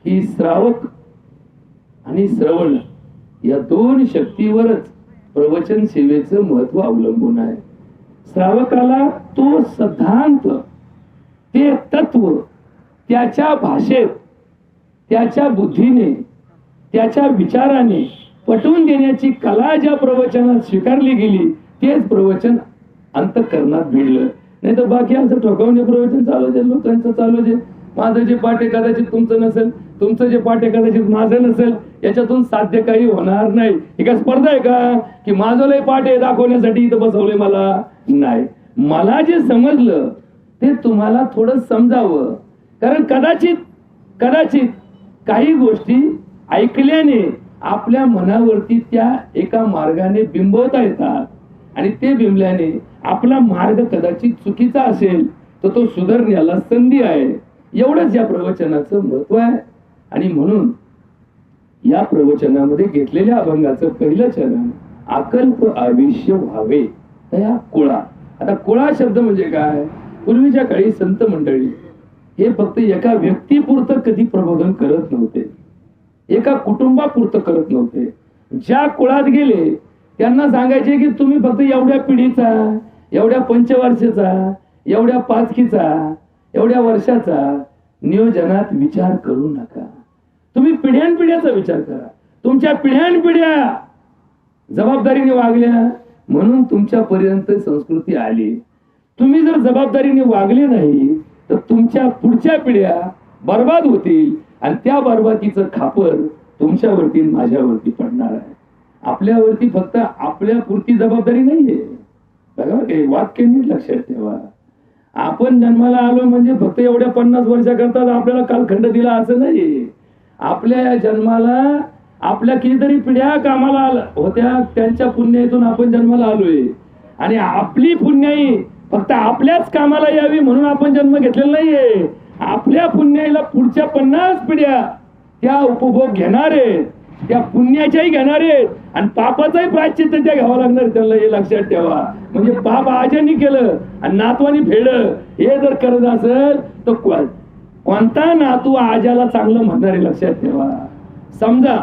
Speaker 1: की श्रावक आणि श्रवण या 2 शक्तीवरच प्रवचन सेवेचं महत्व अवलंबून आहे. श्रावकाला तो सिद्धांत, ते तत्व त्याच्या भाषेत, त्याच्या बुद्धीने, त्याच्या विचाराने पटवून देण्याची कला ज्या प्रवचनात स्वीकारली गेली तेच प्रवचन अंतःकरणात भिडलं. नाही तर बाकी असं ठोकावणे प्रवचन चालू जे लोकांचं चालू जे, माझं जे पाठ आहे कदाचित तुमचं नसेल, तुमचं जे पाठ आहे कदाचित माझं नसेल, याच्यातून साध्य काही होणार नाही. ही काय स्पर्धा आहे का की माझं लय पाठ आहे दाखवण्यासाठी इथं बसवलंय? मला नाही. मला जे समजलं ते तुम्हाला थोडं समजावं. कारण कदाचित काही गोष्टी ऐकल्याने आपल्या मनावरती त्या एका मार्गाने बिंबवता येतात, आणि ते बिंबल्याने आपला मार्ग कदाचित चुकीचा असेल तर तो सुधारण्याला संधी आहे. एवढंच या प्रवचनाचं महत्व आहे. आणि म्हणून या प्रवचनामध्ये घेतलेल्या अभंगाचं पहिलं चरण अकल्प आयुष्य व्हावे तया कुळा. आता कुळा शब्द म्हणजे काय? पूर्वीच्या काळी संत मंडळी हे फक्त एका व्यक्तीपुरतं कधी प्रबोधन करत नव्हते. एका कुटुंबापुरतं करत नव्हते. ज्या कुळात गेले त्यांना सांगायचे की तुम्ही फक्त एवढ्या पिढीचा, एवढ्या पंचवर्षाचा, एवढ्या पाचकीचा, एवढ्या वर्षाचा नियोजनात विचार करू नका. तुम्ही पिढ्यानपिढ्याचा विचार करा. तुमच्या पिढ्यानपिढ्या जबाबदारीने वागल्या म्हणून तुमच्यापर्यंत संस्कृती आली. तुम्ही जर जबाबदारीने वागले नाही तर तुमच्या पुढच्या पिढ्या बर्बाद होतील आणि त्या बर्बादीचं खापर तुमच्यावरती माझ्यावरती पडणार आहे. आपल्यावरती फक्त आपल्या पुरती जबाबदारी नाहीये. बघा काही वाक्य नीट लक्षात ठेवा. आपण जन्माला आलो म्हणजे फक्त एवढ्या 50 वर्षाकरता आपल्याला कालखंड दिला असं नाही. आपल्या या जन्माला आपल्या कितीतरी पिढ्या कामाला होत्या, त्यांच्या पुण्याईतून आपण जन्माला आलोय. आणि आपली पुण्याई फक्त आपल्याच कामाला यावी म्हणून आपण जन्म घेतलेला नाहीये. आपल्या पुण्याईला पुढच्या 50 पिढ्या त्या उपभोग घेणार आहेत, त्या पुण्याच्याही घेणार आहेत आणि पापाचाही प्रायश्चित्त त्या घ्यावं लागणार त्यांना. हे लक्षात ठेवा. म्हणजे पाप आज्यांनी केलं आणि नातवानी फेडलं हे जर करत असेल तर कोणता नातू आज्याला चांगलं म्हणणार आहे लक्षात ठेवा. समजा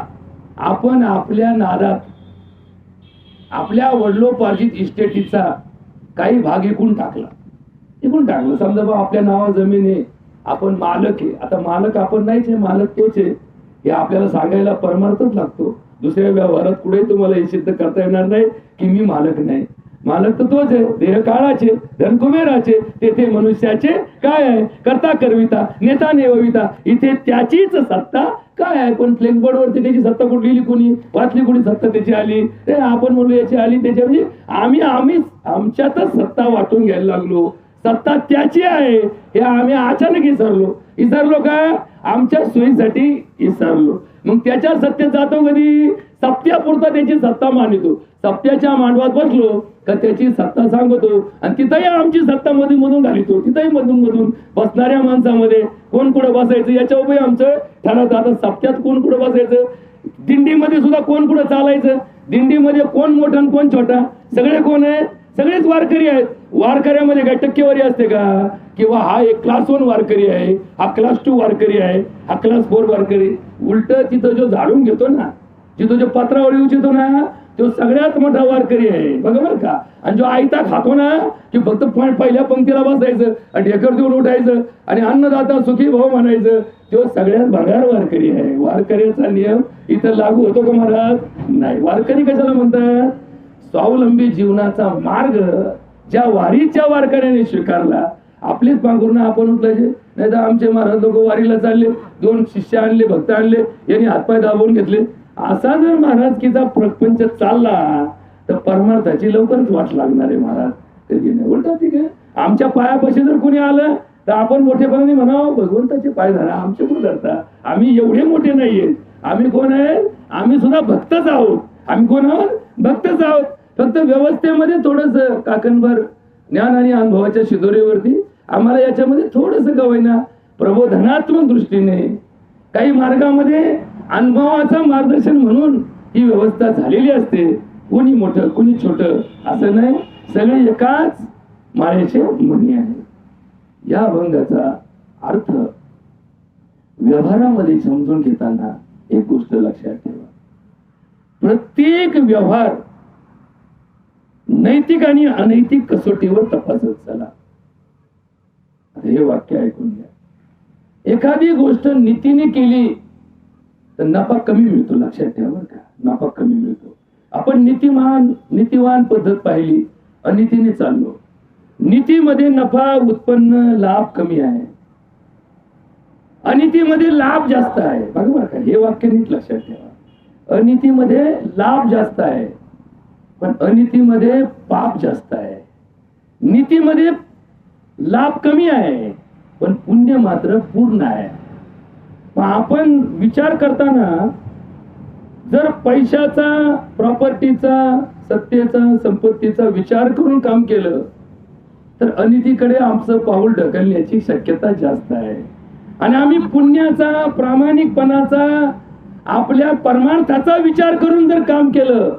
Speaker 1: आपण आपल्या नादात आपल्या वडिलोपार्जित इस्टेटीचा काही भाग इकून टाकला. समजा बा आपल्या नावा जमीन आहे, आपण मालक आहे. आता मालक आपण नाहीच आहे, मालक तोच आहे हे आपल्याला सांगायला परमार्थच लागतो. दुसऱ्या व्यवहारात कुठे तुम्हाला हे सिद्ध करता येणार नाही की मी मालक नाही. मालक तर तोच आहे. देह काळाचे, धन कुबेराचे, तेथे मनुष्याचे काय आहे, करता करविता, नेता नेविता, इथे त्याचीच सत्ता काय आहे. पण फ्लेक्सबोर्ड वरती त्याची सत्ता कुठली लिहिली, कोणी वाचली, कोणी सत्ता त्याची आली, आपण म्हणलो याची आली त्याची. म्हणजे आम्ही आमच्यातच सत्ता वाटून घ्यायला लागलो. सत्ता त्याची आहे हे आम्ही अचानक विसरलो का, आमच्या सोयीसाठी विसरलो. मग त्याच्या सत्तेत जातो कधी, सत्यापुरता त्याची सत्ता मानितो. सत्याच्या मांडवात बसलो का त्याची सत्ता सांगतो आणि तिथंही आमची सत्ता मधून घालितो. तिथंही मधून बसणाऱ्या माणसामध्ये कोण कुठं बसायचं याच्या उभे आमचं ठरवतं. आता सत्यात कोण कुठं बसायचं, दिंडीमध्ये सुद्धा कोण कुठं चालायचं, दिंडीमध्ये कोण मोठा आणि कोण छोटा, सगळे कोण आहेत, सगळेच वारकरी आहेत. वारकऱ्यामध्ये काय टक्केवारी असते का, किंवा हा एक क्लास 1 वारकरी आहे, हा क्लास 2 वारकरी आहे, हा क्लास 4 वारकरी. उलट तिथं जो झाडून घेतो ना, जिथं जो पत्रावर उचितो ना, तो सगळ्यात मोठा वारकरी आहे. बघा बरं का. आणि जो आयता खातो ना की फक्त पहिल्या पंक्तीला बसायचं आणि ढेकर देऊन उठायचं आणि अन्नदाता सुखी भाऊ म्हणायचं, तो सगळ्यात भंगार वारकरी आहे. वारकऱ्याचा नियम इथं लागू होतो का महाराज? नाही. वारकरी कशाला म्हणतात, स्वावलंबी जीवनाचा मार्ग ज्या वारीच्या वारकऱ्याने स्वीकारला. आपलीच पांघरून आपण उठलायचे. नाही तर आमचे महाराज लोक वारीला चालले, 2 शिष्य आणले, भक्त आणले, यांनी हातपाय दाबवून घेतले. असा जर महाराजकीचा प्रपंच चालला तर परमार्थाची लवकरच वाट लागणार आहे महाराज. कधी नाही. उलटा ठीक आहे, आमच्या पायापाशी जर कोणी आलं तर आपण मोठेपणाने म्हणावं भगवंताचे पाय धरा, आमचे कोण धरता, आम्ही एवढे मोठे नाहीये. आम्ही कोण आहे, आम्ही सुद्धा भक्तच आहोत. आम्ही कोण आहोत, भक्तच आहोत. फक्त व्यवस्थेमध्ये थोडस काकणभर ज्ञान आणि अनुभवाच्या शिदोरीवरती आम्हाला याच्यामध्ये थोडस गवयना प्रबोधनात्मक दृष्टीने काही मार्गामध्ये अनुभवाचं मार्गदर्शन म्हणून ही व्यवस्था झालेली असते. कोणी मोठं कोणी छोटं असं नाही, सगळे एकाच माळ्याचे मणी आहे. या अभंगाचा अर्थ व्यवहारामध्ये समजून घेताना एक गोष्ट लक्षात ठेवा, प्रत्येक व्यवहार नैतिक आणि अनैतिक कसोटीवर तपासत चला. हे वाक्य ऐकून घ्या. एखादी गोष्ट नीतीने केली तर नफा कमी मिळतो. लक्षात ठेवा बरं का, नफा कमी मिळतो. आपण नीतिवान पद्धत पाहिली, अनितीने चाललो. नीतीमध्ये नफा उत्पन्न लाभ कमी आहे, अनितीमध्ये लाभ जास्त आहे. बघा बरं का, हे वाक्य नीट लक्षात ठेवा. अनितीमध्ये लाभ जास्त आहे पण अनितीमध्ये पाप जास्त आहे. नीतीमध्ये लाभ कमी आहे पण पुण्य मात्र पूर्ण आहे. आपण विचार करताना जर पैशाचा, प्रॉपर्टीचा, सत्तेचा, संपत्तीचा विचार करून काम केलं तर अनितीकडे आमचं पाऊल ढकलण्याची शक्यता जास्त आहे. आणि आम्ही पुण्याचा, प्रामाणिकपणाचा, आपल्या परमार्थाचा विचार करून जर काम केलं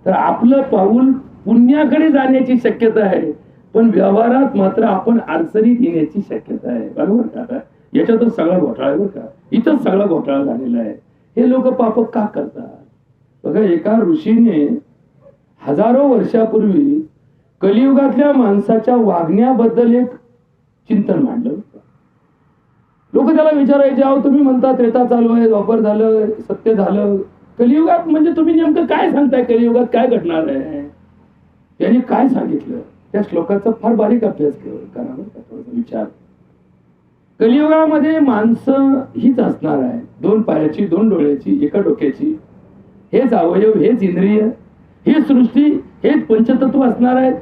Speaker 1: तर आपलं पाऊल पुण्याकडे जाण्याची शक्यता आहे. पण व्यवहारात मात्र आपण अडचणीत येण्याची शक्यता आहे. बरोबर का? याच्यातच सगळा घोटाळा आहे बरं का. इथंच सगळा घोटाळा झालेला आहे. हे लोक पाप का करतात? बघा, एका ऋषीने हजारो वर्षापूर्वी कलियुगातल्या माणसाच्या वागण्याबद्दल एक चिंतन मांडलं. लोक त्याला विचारायचे, अहो तुम्ही म्हणता त्रेता चालू आहे, द्वापर झालं, सत्य झालं, कलियुगात म्हणजे तुम्ही नेमकं काय सांगताय? कलियुगात काय घडणार आहे? त्यांनी काय सांगितलं त्या श्लोकाचा फार बारीक अभ्यास करा, विचार. कलियुगामध्ये माणसं हीच असणार आहे, 2 पायाची, 2 डोळ्याची, 1 डोक्याची, हेच अवयव, हेच इंद्रिय, ही सृष्टी, हेच पंचतत्व असणार आहेत,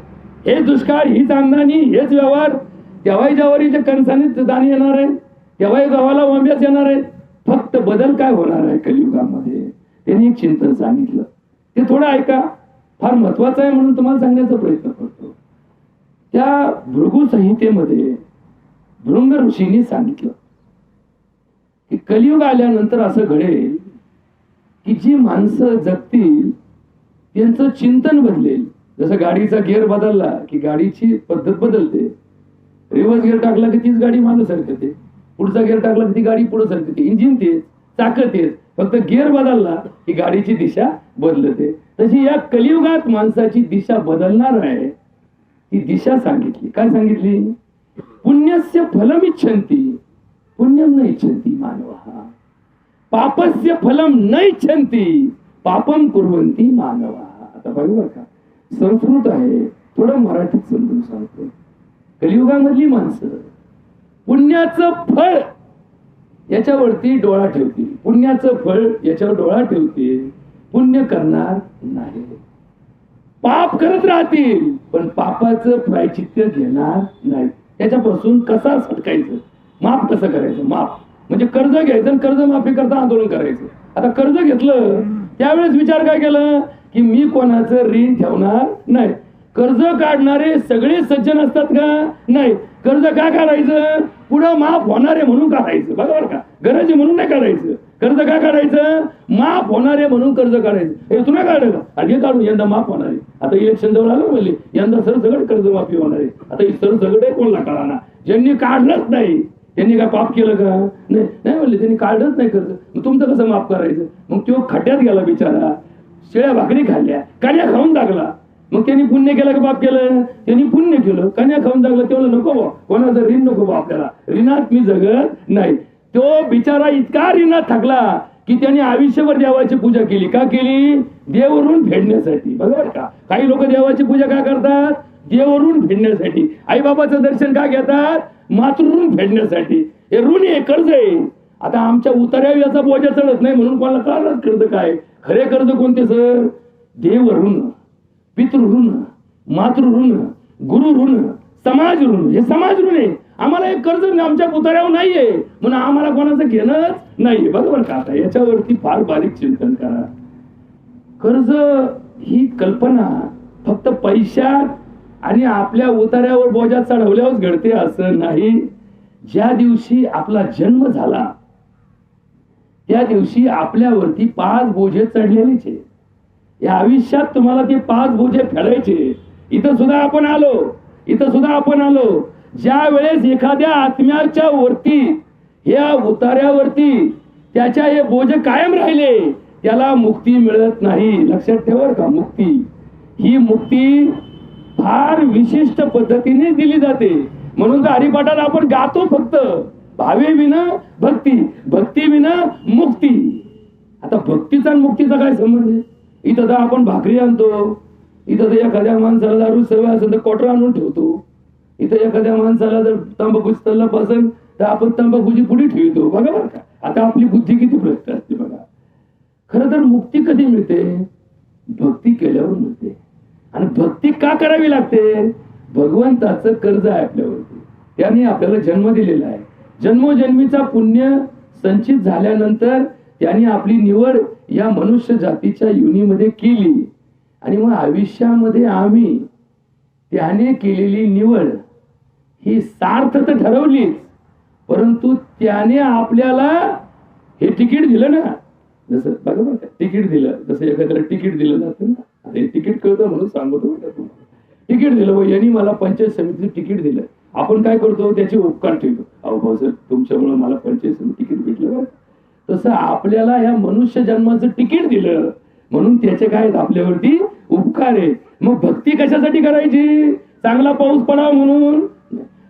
Speaker 1: हे दुष्काळ, हीच अंगणानी, हेच व्यवहार, तेव्हाही जवारीच्या कणसाने दाणी येणार आहे, तेव्हाही गावाला वांब्याच येणार आहेत. फक्त बदल काय होणार आहे कलियुगामध्ये? त्यांनी एक चिंतन सांगितलं, ते थोडं ऐका, फार महत्वाचं आहे म्हणून तुम्हाला सांगण्याचा प्रयत्न करतो. त्या भृगु संहितेमध्ये भृंग ऋषींनी सांगितलं की कलियुग आल्यानंतर असं घडेल की जी माणसं जगतील त्यांचं चिंतन बदलेल. जसं गाडीचा गिअर बदलला की गाडीची पद्धत बदलते, रिव्हर्स गिअर टाकला की तीच गाडी मागे सरकते, पुढचा गिअर टाकला की ती गाडी पुढे सरकते, इंजिन तेच, चाकं तेच, फक्त गिअर बदलला की गाडीची दिशा बदलते. तशी या कलियुगात माणसाची दिशा बदलणार आहे. ती दिशा सांगितली. काय सांगितली? पुण्यस्य फलम इच्छन्ति पुण्यम न इच्छन्ति मानवः, पापस्य फलम न इच्छन्ति पापम कुर्वन्ति मानवः. आता बरोबर का? संस्कृत आहे, थोडं मराठीत समजून सांगतो. कलियुगामधली माणसं पुण्याचं फळ याच्यावरती डोळा ठेवतील, पुण्याचं फळ याच्यावर डोळा ठेवतील, पुण्य करणार नाही. पाप करत राहतील पण पापाचं प्रायचित्य घेणार नाही. त्याच्यापासून कसा सुटकायचं, माफ कसं करायचं? माफ म्हणजे कर्ज घ्यायचं आणि कर्ज माफी करता आंदोलन करायचं. आता कर्ज घेतलं त्यावेळेस विचार काय केला की मी कोणाचं ऋण ठेवणार नाही. कर्ज काढणारे सगळे सज्जन असतात का? नाही. कर्ज का काढायचं? पुढं माफ होणार आहे म्हणून काढायचं. बरोबर का? गरज आहे म्हणून नाही काढायचं. कर्ज का काढायचं? माफ होणार आहे म्हणून कर्ज काढायचं. हे तुला काढलं का? आणि काढून यंदा माफ होणार आहे. आता इलेक्शन जवळ आलं म्हणले यंदा सरसगट कर्जमाफी होणार आहे. आता ही सरसगट आहे कोणाला कळाना. ज्यांनी काढलंच नाही त्यांनी काय पाप केलं का? नाही नाही म्हणले, त्यांनी काढलंच नाही कर्ज, मग तुमचं कसं माफ करायचं? मग तो खड्ड्यात गेला बिचारा, शिळ्या भाकरी खाल्ल्या, कण्या खाऊन टाकला. मग त्यांनी पुण्य केलं का पाप केलं? त्यांनी पुण्य केलं, कन्या खाऊन टाकलं. तेवढं नको बा, कोणाचं ऋण नको बा आपल्याला, ऋणात मी जगत नाही. तो बिचारा इतका ऋणात थकला की त्यांनी आयुष्यभर देवाची पूजा केली. का केली? देवरून फेडण्यासाठी. बरोबर का? काही लोक देवाची पूजा का करतात? देवरून फेडण्यासाठी. आई बाबाचं दर्शन का घेतात? मातृ फेडण्यासाठी. हे ऋण आहे, कर्ज आहे. आता आमच्या उतार्यावर याचा बोजा चढत नाही म्हणून कोणाला कळलं कर्ज काय. खरे कर्ज कोणते सर? देव ऋण, पितृ ऋण, मातृ ऋण, गुरु ऋण, समाज ऋण. हे समाज ऋण आहे. आम्हाला एक कर्ज आमच्या उतार्यावर नाहीये म्हणून आम्हाला कोणाचं घेणंच नाहीये. बरोबर का? आता याच्यावरती फार बारीक चिंतन करा. कर्ज ही कल्पना फक्त पैशात आणि आपल्या उतार्यावर बोजा चढवल्यावर घडते असं नाही. ज्या दिवशी आपला जन्म झाला त्या दिवशी आपल्यावरती 5 बोजे चढलेलेच आहे. या आयुष्यात तुम्हाला ते 5 बोजे फेडायचे. इथं सुद्धा आपण आलो. ज्या वेळेस एखाद्या आत्म्याच्या वरती, या उतार्यावरती त्याच्या हे बोजे कायम राहिले त्याला मुक्ती मिळत नाही. लक्षात ठेवा का? ही मुक्ती फार विशिष्ट पद्धतीने दिली जाते. म्हणून तर हरिपाठात आपण गातो फक्त भावे विना भक्ती, भक्ती विना मुक्ती. आता भक्तीचा आणि मुक्तीचा काय संबंध आहे? इथं तर आपण भाकरी आणतो, इथं तर एखाद्या माणसाला दारू सवय असेल तर क्वार्टर आणून ठेवतो, इथं एखाद्या माणसाला जर तंबाखूची तल्लफ असेल तर आपण तंबाखूची पुढे ठेवतो. बघा बरं का? आता आपली बुद्धी किती भ्रष्ट असते बघा. खरं तर मुक्ती कधी मिळते? भक्ती केल्यावर मिळते. आणि भक्ती का करावी लागते? भगवंताचं कर्ज आहे आपल्यावरती, त्याने आपल्याला जन्म दिलेला आहे. जन्मोजन्मीचा पुण्य संचित झाल्यानंतर त्याने आपली निवड या मनुष्य जातीच्या योनीमध्ये केली आणि मग आयुष्यामध्ये आम्ही त्याने केलेली निवड ही सार्थ तर ठरवलीच, परंतु त्याने आपल्याला हे तिकीट दिलं ना. जसं बघा बरं का, तिकीट दिलं, जसं एखाद्याला तिकीट दिलं जातं ना. अरे तिकीट कळतं म्हणून सांगतो. तिकीट दिलं, यांनी मला पंचायत समितीचं तिकीट दिलं. आपण काय करतो? त्याचे उपकार ठेवतो. अहो भाऊ सर, तुमच्यामुळे मला पंचायत समिती तिकीट भेटलं. तसं आपल्याला ह्या मनुष्य जन्माचं तिकीट दिलं म्हणून त्याचे काय आपल्यावरती उपकार आहे. मग भक्ती कशासाठी करायची? चांगला पाऊस पडावा म्हणून?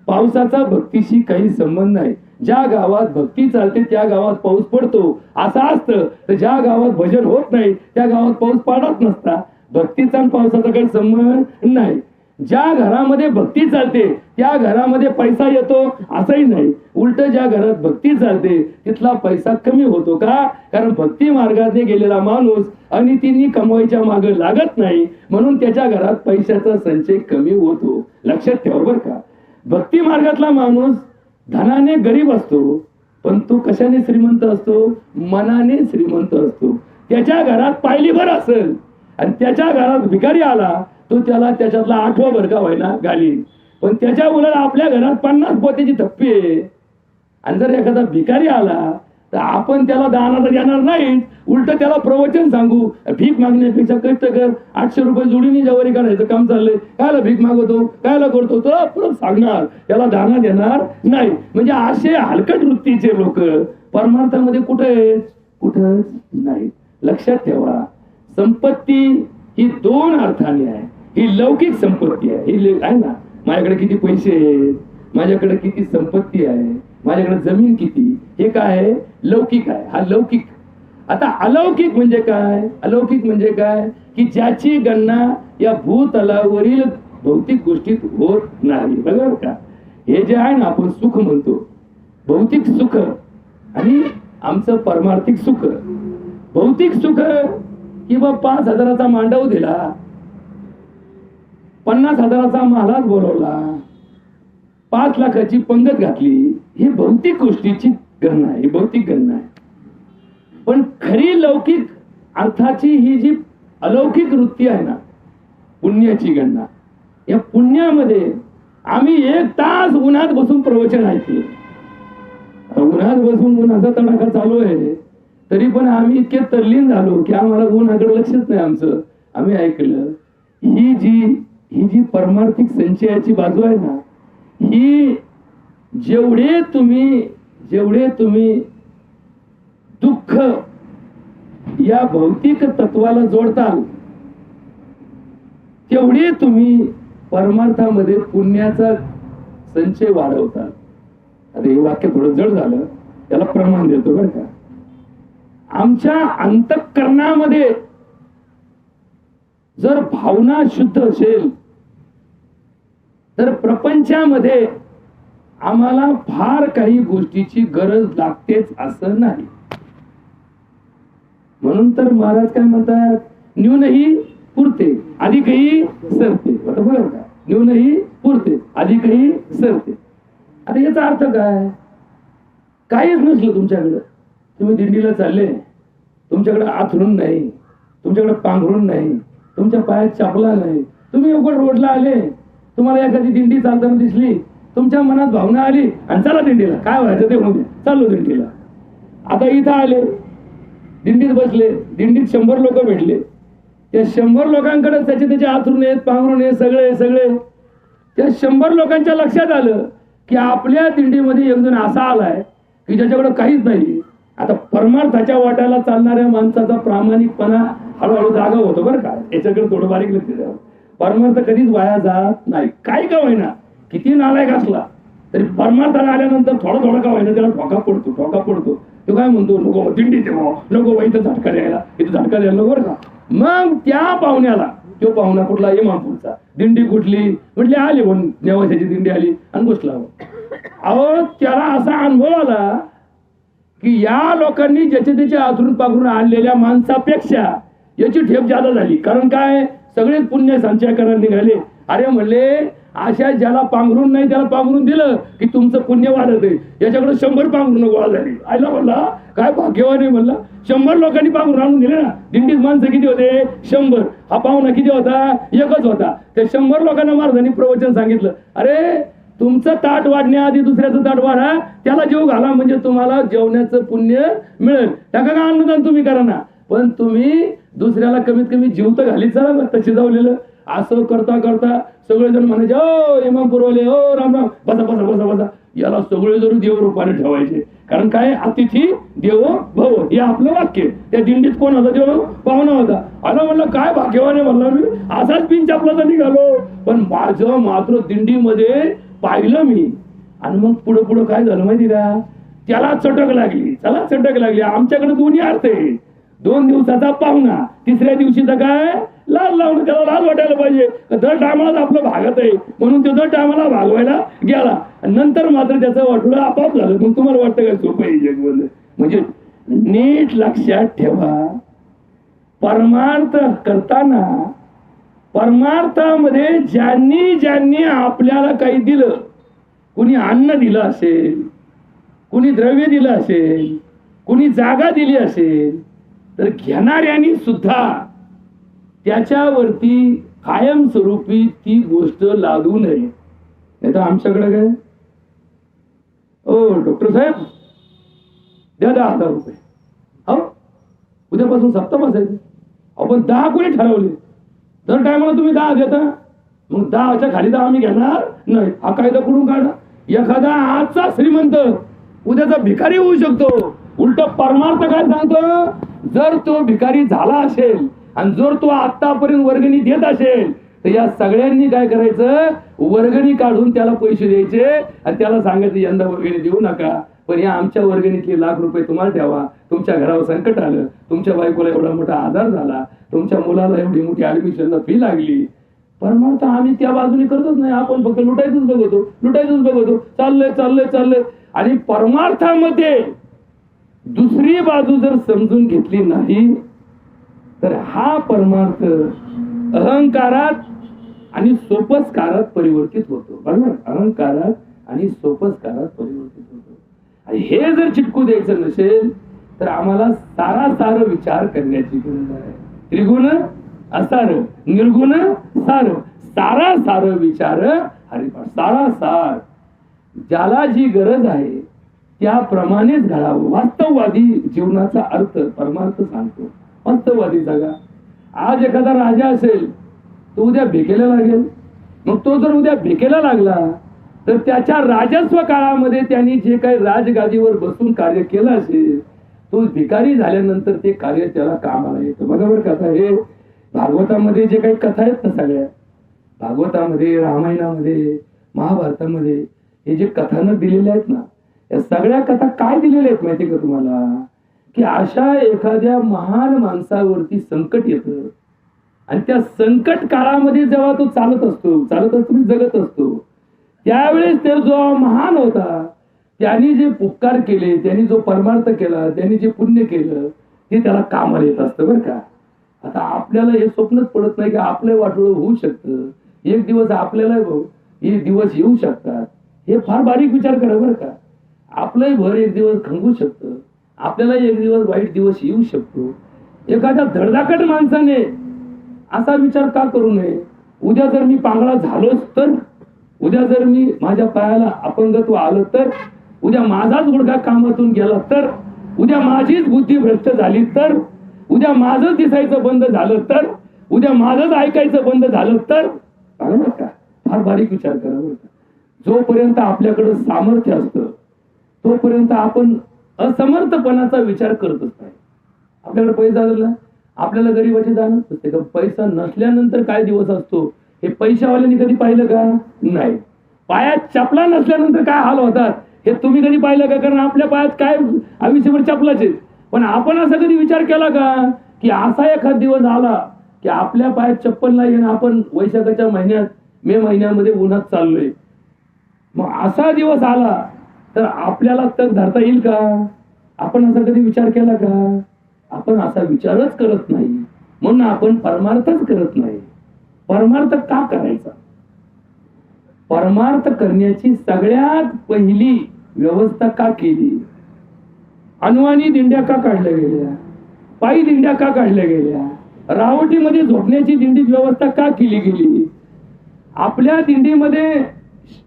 Speaker 1: पावसाचा भक्तीशी काही संबंध नाही. ज्या गावात भक्ती चालते त्या गावात पाऊस पडतो असं असतं, तर ज्या गावात भजन होत नाही त्या गावात पाऊस पडत नसता. भक्तीचा आणि पावसाचा काही संबंध नाही. ज्या घरामध्ये भक्ती चालते त्या घरामध्ये पैसा येतो असंही नाही. उलट ज्या घरात भक्ती चालते तिथला पैसा कमी होतो. का? कारण भक्ती मार्गाने गेलेला माणूस आणि तिने कमवायच्या मागे लागत नाही म्हणून त्याच्या घरात पैशाचा संचय कमी होतो. लक्षात ठेवा बरं का. भक्ती मार्गातला माणूस धनाने गरीब असतो पण तो कशाने श्रीमंत असतो? मनाने श्रीमंत असतो. त्याच्या घरात पायलीभर असेल आणि त्याच्या घरात भिकारी आला तो त्याला त्याच्यातला 8वा भरका व्हायला घालील. पण त्याच्या उलट आपल्या घरात 50 पोत्याची थप्पी आहे आणि जर एखादा भिकारी आला तर आपण त्याला दानाला देणार नाही, उलट त्याला प्रवचन सांगू. भीक मागण्यापेक्षा कष्ट कर, 800 रुपये जोडीने जवारी करायचं काम चाललंय, कायला भीक मागवतो, कायला करतो, तुला परत सांगणार, त्याला दाना देणार नाही. म्हणजे असे हलकट वृत्तीचे लोक परमार्थामध्ये कुठे आहेत? कुठंच नाही. लक्षात ठेवा, संपत्ती ही 2 अर्थाने आहे. ही लौकिक संपत्ती आहे. ही आहे ना, माझ्याकडे किती पैसे आहेत, माझ्याकडे किती संपत्ती आहे, माझ्याकडे जमीन किती, हे काय आहे? लौकिक आहे. हा लौकिक. आता अलौकिक म्हणजे काय? अलौकिक म्हणजे काय की ज्याची गणना या भूतलावरील भौतिक गोष्टीत होत नाही. बरोबर का? हे जे आहे ना आपण सुख म्हणतो, भौतिक सुख आणि आमचं परमार्थिक सुख. भौतिक सुख किंवा 5,000चा मांडव दिला, 50,000चा महाराज बोलवला, 5 लाखाची पंगत घातली, ही भौतिक गोष्टीची गणना आहे. ही भौतिक गणना आहे. पण खरी लौकिक अर्थाची ही जी अलौकिक वृत्ती आहे ना, पुण्याची गणना. या पुण्यामध्ये आम्ही 1 तास उन्हात बसून प्रवचन ऐकले. उन्हात बसून उन्हाचा तडाखा चालू आहे तरी पण आम्ही इतके तल्लीन झालो की आम्हाला उन्हाकडे लक्षच नाही आमचं. आम्ही ऐकलं. ही जी परमार्थिक संचयाची बाजू आहे ना, ही जेवढे तुम्ही दुःख या भौतिक तत्वाला जोडताल तेवढे तुम्ही परमार्थामध्ये पुण्याचा संचय वाढवताल. आता हे वाक्य थोडं जड झालं, त्याला प्रमाण देतो बरं का. आमच्या अंतःकरणामध्ये जर भावना शुद्ध असेल तर प्रपंचामध्ये आम्हाला फार काही गोष्टीची गरज लागतेच असं नाही. म्हणून तर महाराज काय म्हणतात, न्यूनही पुरते अधिकही सरते. बरोबर का? न्यूनही पुरते अधिकही सरते. आता याचा अर्थ काय? काहीच नसलं तुमच्याकडं, तुम्ही दिंडीला चालले, तुमच्याकडे आथरून नाही, तुमच्याकडे पांघरून नाही, तुमच्या पायात चपला नाही, तुम्ही उघड रोडला आले, तुम्हाला एखादी दिंडी चालताना दिसली, तुमच्या मनात भावना आली आणि चला दिंडीला, काय व्हायचं ते होऊ, चाललो दिंडीला. आता इथं आले, दिंडीत बसले, दिंडीत 100 लोक भेटले. त्या 100 लोकांकडे त्याचे आथरून आहेत, पांघरून आहेत, सगळे त्या 100 लोकांच्या लक्षात आलं की आपल्या दिंडीमध्ये एक जण असा आलाय की ज्याच्याकडे काहीच नाही. आता परमार्थाच्या वाट्याला चालणाऱ्या माणसाचा प्रामाणिकपणा हळूहळू जागा होतो बरं का. याच्याकडे थोडं बारीक लक्ष द्यावं. परमार्थ कधीच वाया जात नाही. काय का होईना, किती नालायक असला तरी परमार्थाला आल्यानंतर थोडा का होईना त्याला ठोका पडतो. तो काय म्हणतो, नको दिंडी देवा, नको इथं झटका द्यायला, इथं झटका द्यायला नको बरं का. मग त्या पाहुण्याला, तो पाहुणा कुठला, इमामपूरचा, दिंडी कुठली म्हटली, आली म्हणून नेवाशाची दिंडी आली आणि बसला. अहो त्याला असा अनुभव आला की या लोकांनी त्याचे आथरून पाखरून आणलेल्या माणसापेक्षा याची ठेप जादा झाली. कारण काय, सगळेच पुण्य संचय करायला निघाले. अरे म्हणले, अशा ज्याला पांघरून नाही त्याला पांघरून दिलं की तुमचं पुण्य वाढत आहे, याच्याकडे 100 पांघरून गोळा झाली. आयला म्हणला काय भाग्यवान आहे म्हणला, 100 लोकांनी पांघरून आणून दिले ना. दिंडीत माणसं किती होते? 100. हा पाहुणा किती होता? एकच होता. त्या 100 लोकांना महाराजांनी प्रवचन सांगितलं, अरे तुमचं ताट वाढण्याआधी दुसऱ्याचं ताट वाढा, त्याला जेव घाला म्हणजे तुम्हाला जेवण्याचं पुण्य मिळेल. त्याका का अन्नदान तुम्ही करा ना, पण तुम्ही दुसऱ्याला कमीत कमी जीव तर घालीत चला. तर शिजवलेलं असं करता करता सगळेजण म्हणायचे, ओ इमामपूरवाले, ओ राम राम, बसा. याला सगळे जण देव रूपाने ठेवायचे. कारण काय, अतिथी देवो भव हे आपलं वाक्य. त्या दिंडीत कोण होता? देव पाहुणा होता. आला म्हणलं काय भाग्यवान आहे म्हणला मी, असाच पिंच आपला निघालो. पण माझं मात्र दिंडीमध्ये पाहिलं मी. आणि मग पुढं पुढं काय झालं माहिती का, त्याला चटक लागली, त्याला चटक लागली. आमच्याकडे दोन्ही अर्थ आहे. 2 दिवसाचा पाहुणा, तिसऱ्या दिवशीचा काय लाज लावणं, त्याला लाज वाटायला पाहिजे. दर टायमाला आपलं भागत आहे म्हणून तो दर टायमाला भागवायला गेला. नंतर मात्र त्याचं वाटोळं आपाप झालं. मग तुम्हाला वाटतं काय सोपं आहे जगवलं? म्हणजे नीट लक्षात ठेवा, परमार्थ करताना परमार्थामध्ये ज्यांनी ज्यांनी आपल्याला काही दिलं, कुणी अन्न दिलं असेल, कुणी द्रव्य दिलं असेल, कुणी जागा दिली असेल, तर घेणाऱ्यांनी सुद्धा त्याच्यावरती कायमस्वरूपी ती गोष्ट लादू नये. नाही तर आमच्याकडे काय, ओ डॉक्टर साहेब द्या 10,000 रुपये, हो उद्यापासून सप्ताह बसायचं. आपण 10 कोणी ठरवले, दर टायमाला तुम्ही 10 देता, मग 10च्या खाली 10 आम्ही घेणार नाही. हा कायदा कुठून काढला? एखादा आजचा श्रीमंत उद्याचा भिकारी होऊ शकतो. उलट परमार्थ काय सांगतो, जर तो भिकारी झाला असेल आणि जर तो आतापर्यंत वर्गणी देत असेल तर या सगळ्यांनी काय करायचं, वर्गणी काढून त्याला पैसे द्यायचे आणि त्याला सांगायचं यंदा वर्गणी देऊ नका, पण या आमच्या वर्गणीतले लाख रुपये तुम्हाला ठेवा. तुमच्या घरावर संकट आलं, तुमच्या बायकोला एवढा मोठा आजार झाला, तुमच्या मुलाला एवढी मोठी ऍडमिशनला फी लागली. परमार्थ आम्ही त्या बाजूने करतच नाही. आपण फक्त लुटायचंच बघतो. चाललंय. आणि परमार्थामध्ये दुसरी बाजू जर समजून घेतली नाही तर हा परमार्थ अहंकारात आणि सोपस्कारात परिवर्तित होतो. बरोबर, अहंकारात आणि सोपस्कारात परिवर्तित होतो. आणि हे जर चिटकू द्यायचं नसेल तर आम्हाला सारासार विचार करण्याची गरज आहे. त्रिगुण असार, निर्गुण सार, सारासार विचार हरिपाठ. सारासार ज्याला जी गरज आहे त्याप्रमाणेच घडावं. वास्तववादी जीवनाचा अर्थ परमार्थ सांगतो. वास्तववादी जगा. आज एखादा राजा असेल तो उद्या भिकेला लागेल. मग तो जर उद्या भिकेला लागला तर त्याच्या राजस्व काळामध्ये त्यांनी जे काही राजगादीवर बसून कार्य केलं असेल तो भिकारी झाल्यानंतर ते कार्य त्याला कामाला येतं. बरोबर कथा. हे भागवतामध्ये जे काही कथा आहेत ना, सगळ्या भागवतामध्ये, रामायणामध्ये, महाभारतामध्ये हे जे कथानक दिलेले आहेत ना, या सगळ्या कथा काय दिलेल्या आहेत माहिती का तुम्हाला, की अशा एखाद्या महान माणसावरती संकट येतं आणि त्या संकट काळामध्ये जेव्हा तो चालत असतो, जगत असतो, त्यावेळेस तो जो महान होता त्यांनी जे उपकार केले, त्यांनी जो परमार्थ केला, त्यांनी जे पुण्य केलं ते त्याला कामाला येत असतं. बरं का. आता आपल्याला हे स्वप्नच पडत नाही की आपलं वाटोळं होऊ शकतं. एक दिवस आपल्याला हे दिवस येऊ शकतात. हे फार बारीक विचार करा बरं का. आपलंही भर एक दिवस खंगू शकतं, आपल्याला एक दिवस वाईट दिवस येऊ शकतो. एखाद्या धडधाकट माणसाने असा विचार का करू नये, उद्या जर मी पांगळा झालोच तर, उद्या जर मी माझ्या पायाला अपंगत्व आलं तर, उद्या माझाच गुडघा कामातून गेला तर, उद्या माझीच बुद्धी भ्रष्ट झाली तर, उद्या माझंच दिसायचं बंद झालं तर, उद्या माझंच ऐकायचं बंद झालं तर, का फार बारीक विचार करा बरं का. जोपर्यंत आपल्याकडे सामर्थ्य असतं तोपर्यंत आपण असमर्थपणाचा विचार करतच नाही. आपल्याकडे पैसा झाला, आपल्याला गरीबाची जाणत असते का. पैसा नसल्यानंतर काय दिवस असतो हे पैशावाल्यांनी कधी पाहिलं का? नाही. पायात चपला नसल्यानंतर काय हाल होतात हे तुम्ही कधी पाहिलं का? कारण आपल्या पायात काय आयुष्यभर चपलाचे. पण आपण असा कधी विचार केला का की असा एखाद दिवस आला की आपल्या पायात चप्पल नाही आणि आपण वैशाखाच्या महिन्यात, मे महिन्यामध्ये उन्हात चाललोय. मग असा दिवस आला तर आपल्याला तग धरता येईल का? आपण असा कधी विचार केला का? आपण असा विचारच करत नाही. म्हणून आपण परमार्थच करत नाही. परमार्थ का करायचा? परमार्थ करण्याची सगळ्यात पहिली व्यवस्था का केली? अनुवानी दिंड्या का काढल्या गेल्या? पायी दिंड्या का काढल्या गेल्या? रावटीमध्ये झोपण्याची दिंडीची व्यवस्था का केली गेली? आपल्या दिंडीमध्ये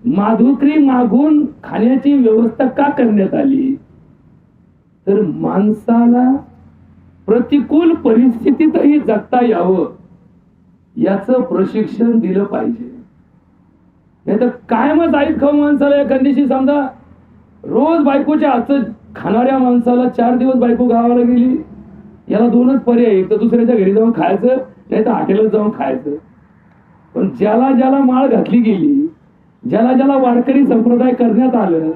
Speaker 1: माधुकरी मागून खाण्याची व्यवस्था का करण्यात आली? तर माणसाला प्रतिकूल परिस्थितीतही जगता यावं याचं प्रशिक्षण दिलं पाहिजे. नाही तर कायमच ऐक खाऊ माणसाला एखाद्याशी समजा रोज बायकोच्या हातचं खाणाऱ्या माणसाला 4 दिवस बायको गावाला गेली, याला 2च पर्याय, एक तर दुसऱ्याच्या घरी जाऊन खायचं, नाही तर हॉटेलात जाऊन खायचं. पण ज्याला ज्याला माळ घातली गेली, ज्याला ज्याला वारकरी संप्रदाय करण्यात आलं,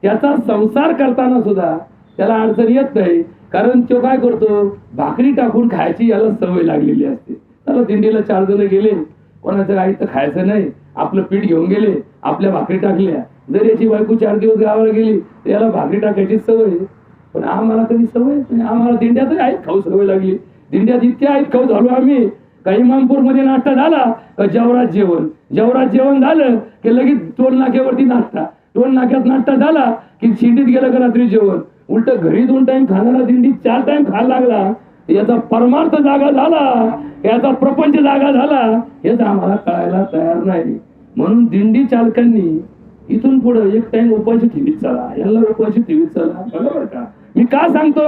Speaker 1: त्याचा संसार करताना सुद्धा त्याला अडचण येत नाही. कारण तो काय करतो, भाकरी टाकून खायची याला सवय लागलेली असते. त्याला दिंडीला 4 जण गेले, कोणाचं काही तर खायचं नाही, आपलं पीठ घेऊन गेले, आपल्या भाकरी टाकल्या. जर याची बायको 4 दिवस गावाला गेली तर याला भाकरी टाकायची सवय. पण आम्हाला कधी सवय नाही, आम्हाला दिंड्यातच आहेत खाऊ सवय लागली. दिंड्यात इतके आहेत खाऊ झालो आम्ही. काही इमामपूर मध्ये नाश्ता झाला का जेवरात जेवण, जेवरात जेवण झालं की लगेच टोल नाक्यावरती नाश्ता, टोल नाक्यात नाश्ता झाला की शिंदीत गेलं का रात्री जेवण. उलट घरी 2 टाइम खाणारा दिंडीत 4 टाइम खायला लागला, याचा परमार्थ जागा झाला, याचा प्रपंच जागा झाला, हेच आम्हाला कळायला तयार नाही. म्हणून दिंडी चालकांनी इथून पुढे 1 टाइम उपाशी ठेवीत चला, यांना उपाशी ठेवीत चला. बरोबर का? मी का सांगतो,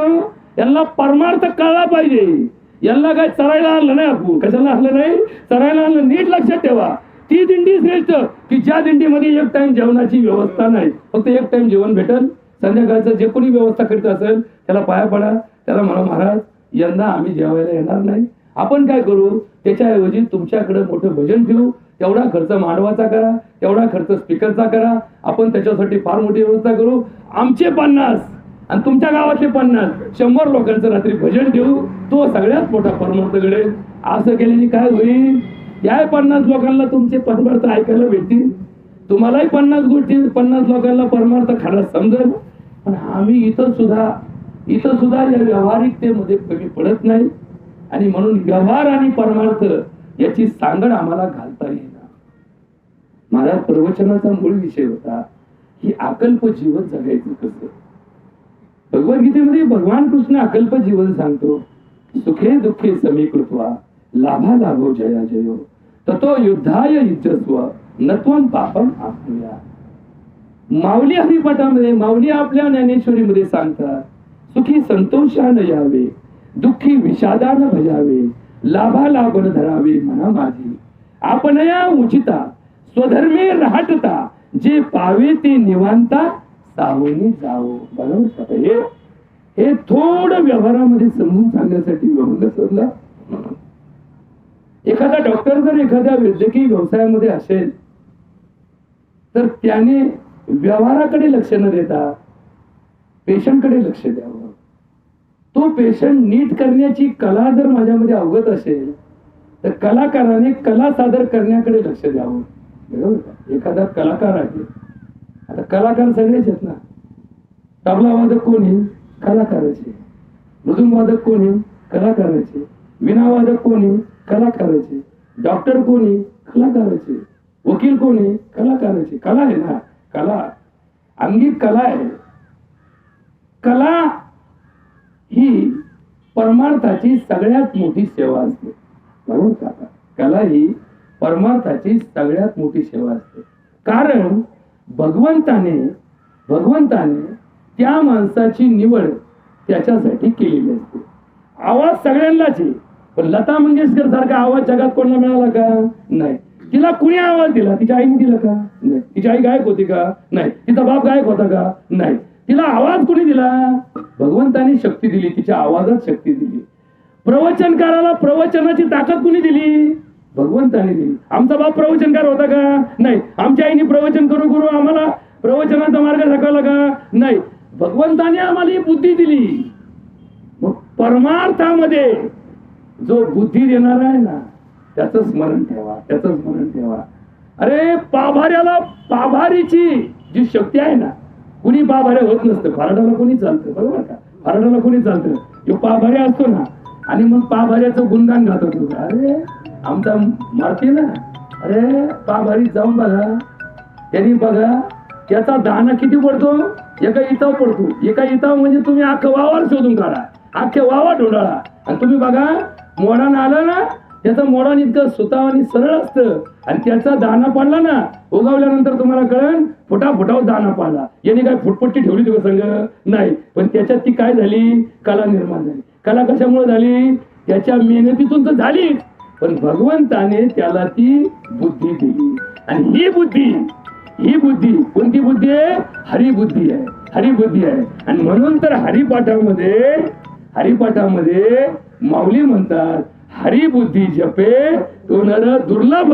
Speaker 1: यांना परमार्थ कळला पाहिजे. यांना काय चरायला आणलं नाही, आपण कशाला आणलं नाही, चरायला आणलं. नीट लक्षात ठेवा, ती दिंडी श्रेष्ठ की ज्या दिंडीमध्ये 1 टाइम जेवणाची व्यवस्था नाही, फक्त 1 टाइम जेवण भेटल. संध्याकाळचं जे कोणी व्यवस्था करीत असेल त्याला पाया पडा, त्याला म्हणा महाराज यंदा आम्ही जेवायला येणार नाही. आपण काय करू, त्याच्याऐवजी तुमच्याकडे मोठं भजन ठेवू, तेवढा खर्च मांडवाचा करा, तेवढा खर्च स्पीकरचा करा, आपण त्याच्यासाठी फार मोठी व्यवस्था करू. आमचे 50 आणि तुमच्या गावातले 50, 100 लोकांचं रात्री भजन ठेवू, तो सगळ्यात मोठा परमार्थ घडेल. असं केल्याने काय होईल, या 50 लोकांना तुमचे परमार्थ ऐकायला भेटतील, तुम्हालाही 50 लोकांना परमार्थ खरा समजेल. पण आम्ही इथं सुद्धा या व्यावहारिकतेमध्ये कमी पडत नाही. आणि म्हणून व्यवहार आणि परमार्थ याची सांगड आम्हाला घालता येणार. माझ्या प्रवचनाचा मूळ विषय होता की अकल्प जीवन जगायचं कसं. भगवद्गीतेमध्ये भगवान कृष्ण अकल्प जीवन सांगतो, सुखे दुःखे समीकृत्वा लाभा लाभो जया जयो ततो युद्धाय युद्धस्व नत्वं पापम आपल्या. माऊली हरिपाठामध्ये, माऊली आपल्या ज्ञानेश्वरीमध्ये सांगतात, सुखी संतोषानं यावे, दुःखी विषादानं भजावे, लाभा लाभन धरावे मना माझी. आपण या उचिता स्वधर्मे राहटता, जे पावे ते निवांता सावनी जावो. बरोबर, हे थोडं व्यवहारामध्ये समजून सांगण्यासाठी व्यवहार शोधला. एखादा डॉक्टर जर एखाद्या वैद्यकीय व्यवसायामध्ये असेल तर त्याने व्यवहाराकडे लक्ष न देता पेशंटकडे लक्ष द्यावं. तो पेशंट नीट करण्याची कला जर माझ्यामध्ये अवगत असेल तर कलाकाराने कला सादर करण्याकडे लक्ष द्यावं. बरोबर, एखादा कलाकार आहे, आता कलाकार सगळेच आहेत ना. तबला वादक कोणी, कलाकाराचे. मृदुंगवादक कोणी, कलाकाराचे. विणावादक कोणी, कलाकाराचे. डॉक्टर कोणी, कलाकाराचे. वकील कोणी, कलाकाराचे. कला आहे ना, कला अंगिक कला आहे. कला ही परमार्थाची सगळ्यात मोठी सेवा असते. बरोबर का? कला ही परमार्थाची सगळ्यात मोठी सेवा असते. कारण भगवंताने त्या माणसाची निवड त्याच्यासाठी केलेली असते. आवाज सगळ्यांनाच आहे, पण लता मंगेशकर सारखा आवाज जगात कोणाला मिळाला का? नाही. तिला कुणी आवाज दिला? तिच्या आईने दिला का? नाही. तिची आई गायक होती का? नाही. तिचा बाप गायक होता का? नाही. तिला आवाज कुणी दिला? भगवंताने शक्ती दिली, तिच्या आवाजात शक्ती दिली. प्रवचनकाराला प्रवचनाची ताकद कुणी दिली? भगवंताने दिली. आमचा बाप प्रवचनकार होता का? नाही. आमच्या आईने प्रवचन करू करू आम्हाला प्रवचनाचा मार्ग दाखवला का? नाही. भगवंताने आम्हाला ही बुद्धी दिली. मग परमार्थामध्ये जो बुद्धी देणारा आहे ना, त्याचं स्मरण ठेवा. अरे पाभाऱ्याला, पाभारीची जी शक्ती आहे ना, कुणी पाभाऱ्या होत नसतं. फारडाला कोणी चालतं. बरोबर का? फारडाला कोणी चालतं. जो पाभाऱ्या असतो ना, आणि मग पाभाऱ्याचं गुणगान गात होतो, अरे आमचा मारते ना, अरे पाभारी जाऊन बघा, त्यांनी बघा त्याचा दाना किती पडतो, एका इताव पडतो. एका इताव म्हणजे तुम्ही अख्खं वावर शोधून काढा, अख्खे वावा ढोंडाळा, आणि तुम्ही बघा मोडान आलं ना, त्याचं मोडान इतकं सुताव आणि सरळ असतं, आणि त्याचा दाना पडला ना, उगवल्यानंतर तुम्हाला कळण फुटाफुटावर दाना पडला. याने काय फुटपट्टी ठेवली तुझं संग? नाही. पण त्याच्यात ती काय झाली? कला निर्माण झाली. कला कशामुळे झाली? त्याच्या मेहनतीतून तर झाली, पण भगवंताने त्याला ती बुद्धी दिली. आणि ही बुद्धी कोणती बुद्धी आहे? हरिबुद्धी आहे. हरिबुद्धी आहे. आणि म्हणून तर हरिपाठामध्ये माऊली म्हणतात हरिबुद्धी जपे तो नर दुर्लभ.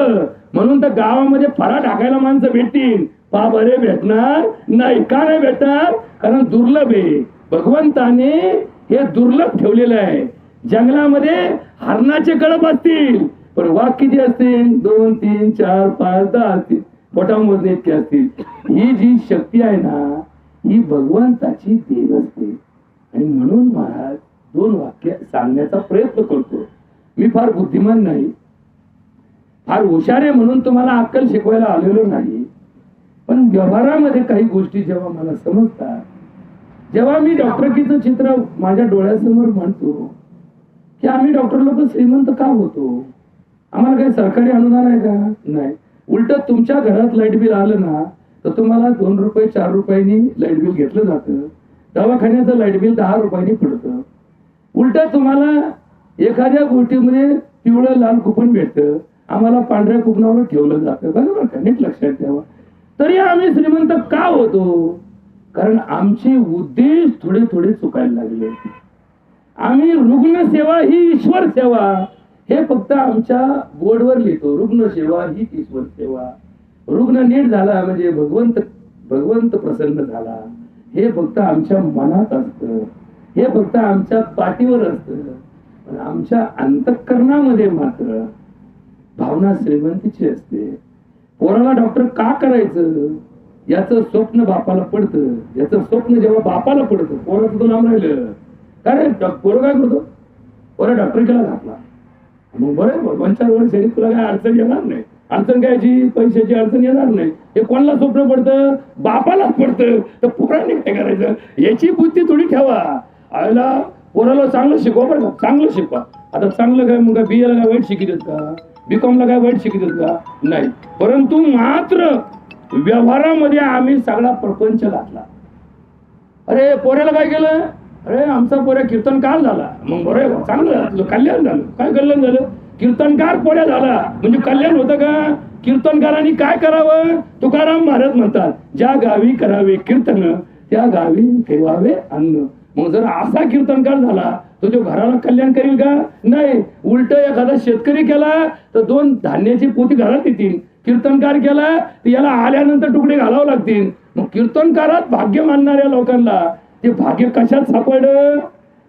Speaker 1: म्हणून तर गावामध्ये फळा टाकायला माणसं भेटतील, पा बरे भेटणार नाही. का नाही भेटणार? कारण दुर्लभ आहे. भगवंताने हे दुर्लभ ठेवलेलं आहे. जंगलामध्ये हरणाचे कळप असतील पण वाघ किती असतील? 2, 3, 4, 5, 10 असतील. पोटामध्ये इतके असतील. ही जी शक्ती आहे ना ही भगवंताची देण असते. आणि म्हणून महाराज 2 वाक्य सांगण्याचा प्रयत्न करतो. मी फार बुद्धिमान नाही, फार हुशार आहे म्हणून तुम्हाला अक्कल शिकवायला आलेलो नाही. पण व्यवहारामध्ये काही गोष्टी जेव्हा मला समजतात, जेव्हा मी डॉक्टरकीचं चित्र माझ्या डोळ्यासमोर म्हणतो की आम्ही डॉक्टर लोक श्रीमंत का होतो? आम्हाला काही सरकारी अनुदान आहे का? नाही. उलट तुमच्या घरात लाईट बिल आलं ना तर तुम्हाला 2 रुपये 4 रुपयांनी लाईट बिल घेतलं जातं. दवाखान्याचं लाईट बिल 10 रुपयांनी पडतं. उलट तुम्हाला एखाद्या गोष्टीमध्ये पिवळं लाल कुपन भेटतं, आम्हाला पांढऱ्या कुपनावर ठेवलं जातं. बरोबर का? नीट लक्षात ठेवा. तरी आम्ही श्रीमंत का होतो? कारण आमचे उद्देश थोडे थोडे चुकायला लागले. आम्ही रुग्णसेवा ही ईश्वर सेवा हे फक्त आमच्या बोर्डवर लिहितो. रुग्णसेवा ही ईश्वर सेवा. रुग्ण नीट झाला म्हणजे भगवंत प्रसन्न झाला हे फक्त आमच्या मनात असतं, हे फक्त आमच्या पाठीवर असतं. पण आमच्या अंतःकरणामध्ये मात्र भावना श्रीमंतीची असते. पोराला डॉक्टर का करायचं याचं स्वप्न बापाला पडतं. याचं स्वप्न जेव्हा बापाला पडतं, पोराचं तो नाम राहिलं काय पोरं काय करतो? पोरा डॉक्टर केला घातला. मग बरं 2-4 वर्ष तुला काय अडचण येणार नाही. अडचण कायची? पैशाची अडचण येणार नाही. हे कोणाला स्वप्न पडतं? बापालाच पडतं. तर पोराने काय करायचं याची बुद्धी थोडी ठेवा. आयला पोराला चांगलं शिकवा बरं का, चांगलं शिकवा. आता चांगलं काय मग BA ला काय वाईट शिकत का? BCom ला काय वाईट शिकत का? नाही. परंतु मात्र व्यवहारामध्ये आम्ही सगळा प्रपंच घातला. अरे पोऱ्याला काय केलं? अरे आमचा पोऱ्या कीर्तनकार झाला. मग बरं चांगलं तुझं कल्याण झालं. काय कल्याण झालं? कीर्तनकार पोऱ्या झाला म्हणजे कल्याण होतं का? कीर्तनकारांनी काय करावं? तुकाराम महाराज म्हणतात ज्या गावी करावे कीर्तन त्या गावी ठेवावे अन्न. मग जर असा कीर्तनकार झाला तो घराला कल्याण करील का? नाही. उलट एखादा शेतकरी केला तर 2 धान्याची पोती घरात येतील. कीर्तनकार केला तर याला आल्यानंतर तुकडे घालावं लागतील. मग कीर्तनकारात भाग्य मानणाऱ्या लोकांना ते भाग्य कशात सापडलं?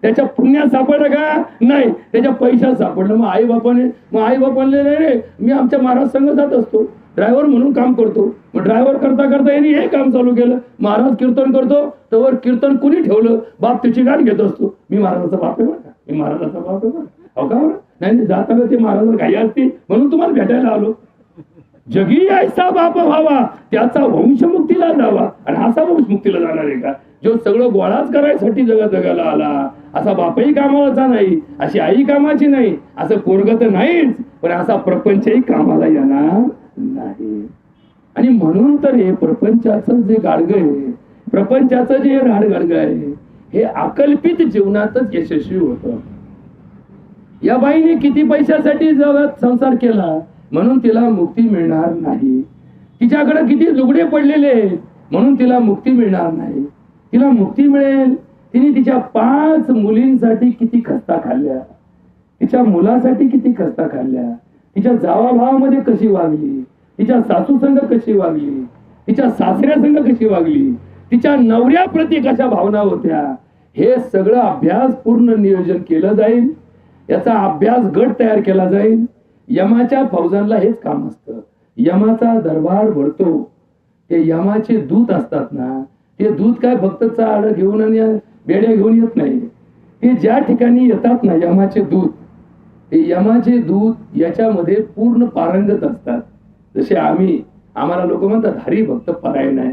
Speaker 1: त्याच्या पुण्यात सापडलं का? नाही. त्याच्या पैशात सापडलं. मग आई बापाने नाही रे मी आमच्या महाराज संघ जात असतो, ड्रायव्हर म्हणून काम करतो. मग ड्रायव्हर करता यांनी हे काम चालू केलं. महाराज कीर्तन करतो तर कीर्तन कुणी ठेवलं? बाप त्याची गाठ घेत असतो. मी महाराजाचा बाप आहे बरं का, मी महाराजाचा बाप आहे बरं. हो का बरं? नाही जाताना ते महाराजाला घाई असते म्हणून तुम्हाला भेटायला आलो. जगी ऐसा बाप व्हावा त्याचा वंश मुक्तीला जावा. आणि असा वंश मुक्तीला जाणार आहे का जो सगळं गोळाच करायसाठी जगाला आला? असा बापही कामाचा नाही, अशी आई कामाची नाही, असं पोरग तर नाहीच, पण असा प्रपंचही कामाला येणार नाही. आणि म्हणून तर हे प्रपंचाचं जे गाडग आहे, प्रपंचाचं जे राडगाडग आहे हे अकल्पित जीवनातच यशस्वी होतं. या बाईने किती पैशासाठी जगात संसार केला म्हणून तिला मुक्ती मिळणार नाही. तिच्याकडे किती लुगडे पडलेले म्हणून तिला मुक्ती मिळणार नाही. तिला मुक्ती मिळेल तिने तिच्या 5 मुलींसाठी किती खस्ता खाल्ल्या, तिच्या मुलासाठी किती खस्ता खाल्ल्या, तिच्या जावाभावामध्ये कशी वागली, तिच्या सासू संघ कशी वागली, तिच्या सासऱ्या संघ कशी वागली, तिच्या नवऱ्याप्रती कशा भावना होत्या. हे सगळं अभ्यास पूर्ण नियोजन केलं जाईल. याचा अभ्यास गट तयार केला जाईल. यमाच्या फौजांना हेच काम असतं. यमाचा दरबार भरतो. ते यमाचे दूत असतात ना, ते दूत काय फक्त चाळ घेऊन आणि बेड्या घेऊन येत नाही. ते ज्या ठिकाणी येतात ना यमाचे दूत, ते यमाचे दूत याच्यामध्ये पूर्ण पारंगत असतात. जसे आम्हाला लोक म्हणतात हरिभक्त परायण आहे,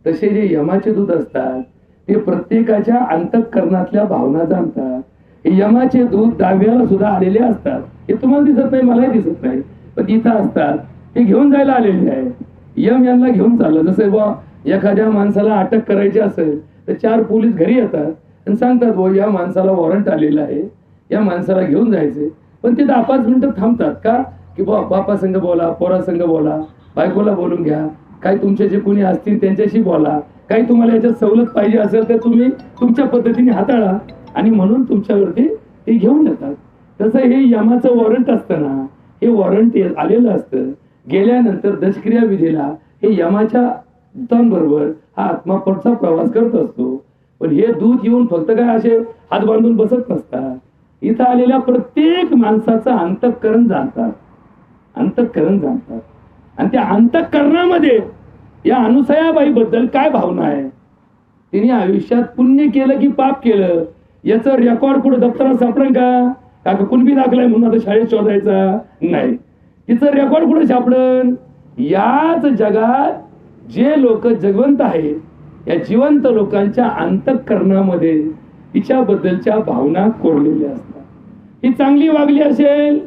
Speaker 1: तसे जे यमाचे दूत असतात ते प्रत्येकाच्या अंतःकरणातल्या भावना जाणतात. हे यमाचे दूत दहाव्याला सुद्धा आलेले असतात. हे तुम्हाला दिसत नाही, मलाही दिसत नाही, पण तिथं असतात. ते घेऊन जायला आलेले आहे. यम यांना घेऊन चाललं. जसं बा एखाद्या माणसाला अटक करायची असेल तर 4 पोलीस घरी येतात आणि सांगतात भाऊ या माणसाला वॉरंट आलेलं आहे, या माणसाला घेऊन जायचे. पण ते 10-5 मिनिटं थांबतात का की बापा संघ बोला, पोरा संघ बोला, बायकोला बोलून घ्या, काय तुमचे जे कोणी असतील त्यांच्याशी बोला. काही तुम्हाला याच्यात सवलत पाहिजे असेल तर तुम्ही तुमच्या पद्धतीने हाताळा, आणि म्हणून तुमच्यावरती ते घेऊन येतात. तसं हे यमाचं वॉरंट असतं ना, हे वॉरंट आलेलं असतं. गेल्यानंतर दशक्रिया विधीला हे यमाच्या दूतांबरोबर हा आत्मा पुढचा प्रवास करत असतो. पण हे दूत येऊन फक्त काय असे हात बांधून बसत नसतात. इथं आलेल्या प्रत्येक माणसाचं अंतःकरण जाणतात, अंतःकरण जाणतात. आणि त्या अंतःकरणामध्ये या अनुसयाबाई बद्दल काय भावना आहे, तिने आयुष्यात पुण्य केलं की पाप केलं याचं रेकॉर्ड कुठे दप्तरात सापडेल का कुणबी दाखलाय म्हणून आता शाळेत शोधायचा नाही. तिचं रेकॉर्ड कुठे सापडेल? याच जगात जे लोक जगवंत आहेत या जिवंत लोकांच्या अंतःकरणामध्ये तिच्याबद्दलच्या भावना कोरलेल्या असतात. ही चांगली वागली असेल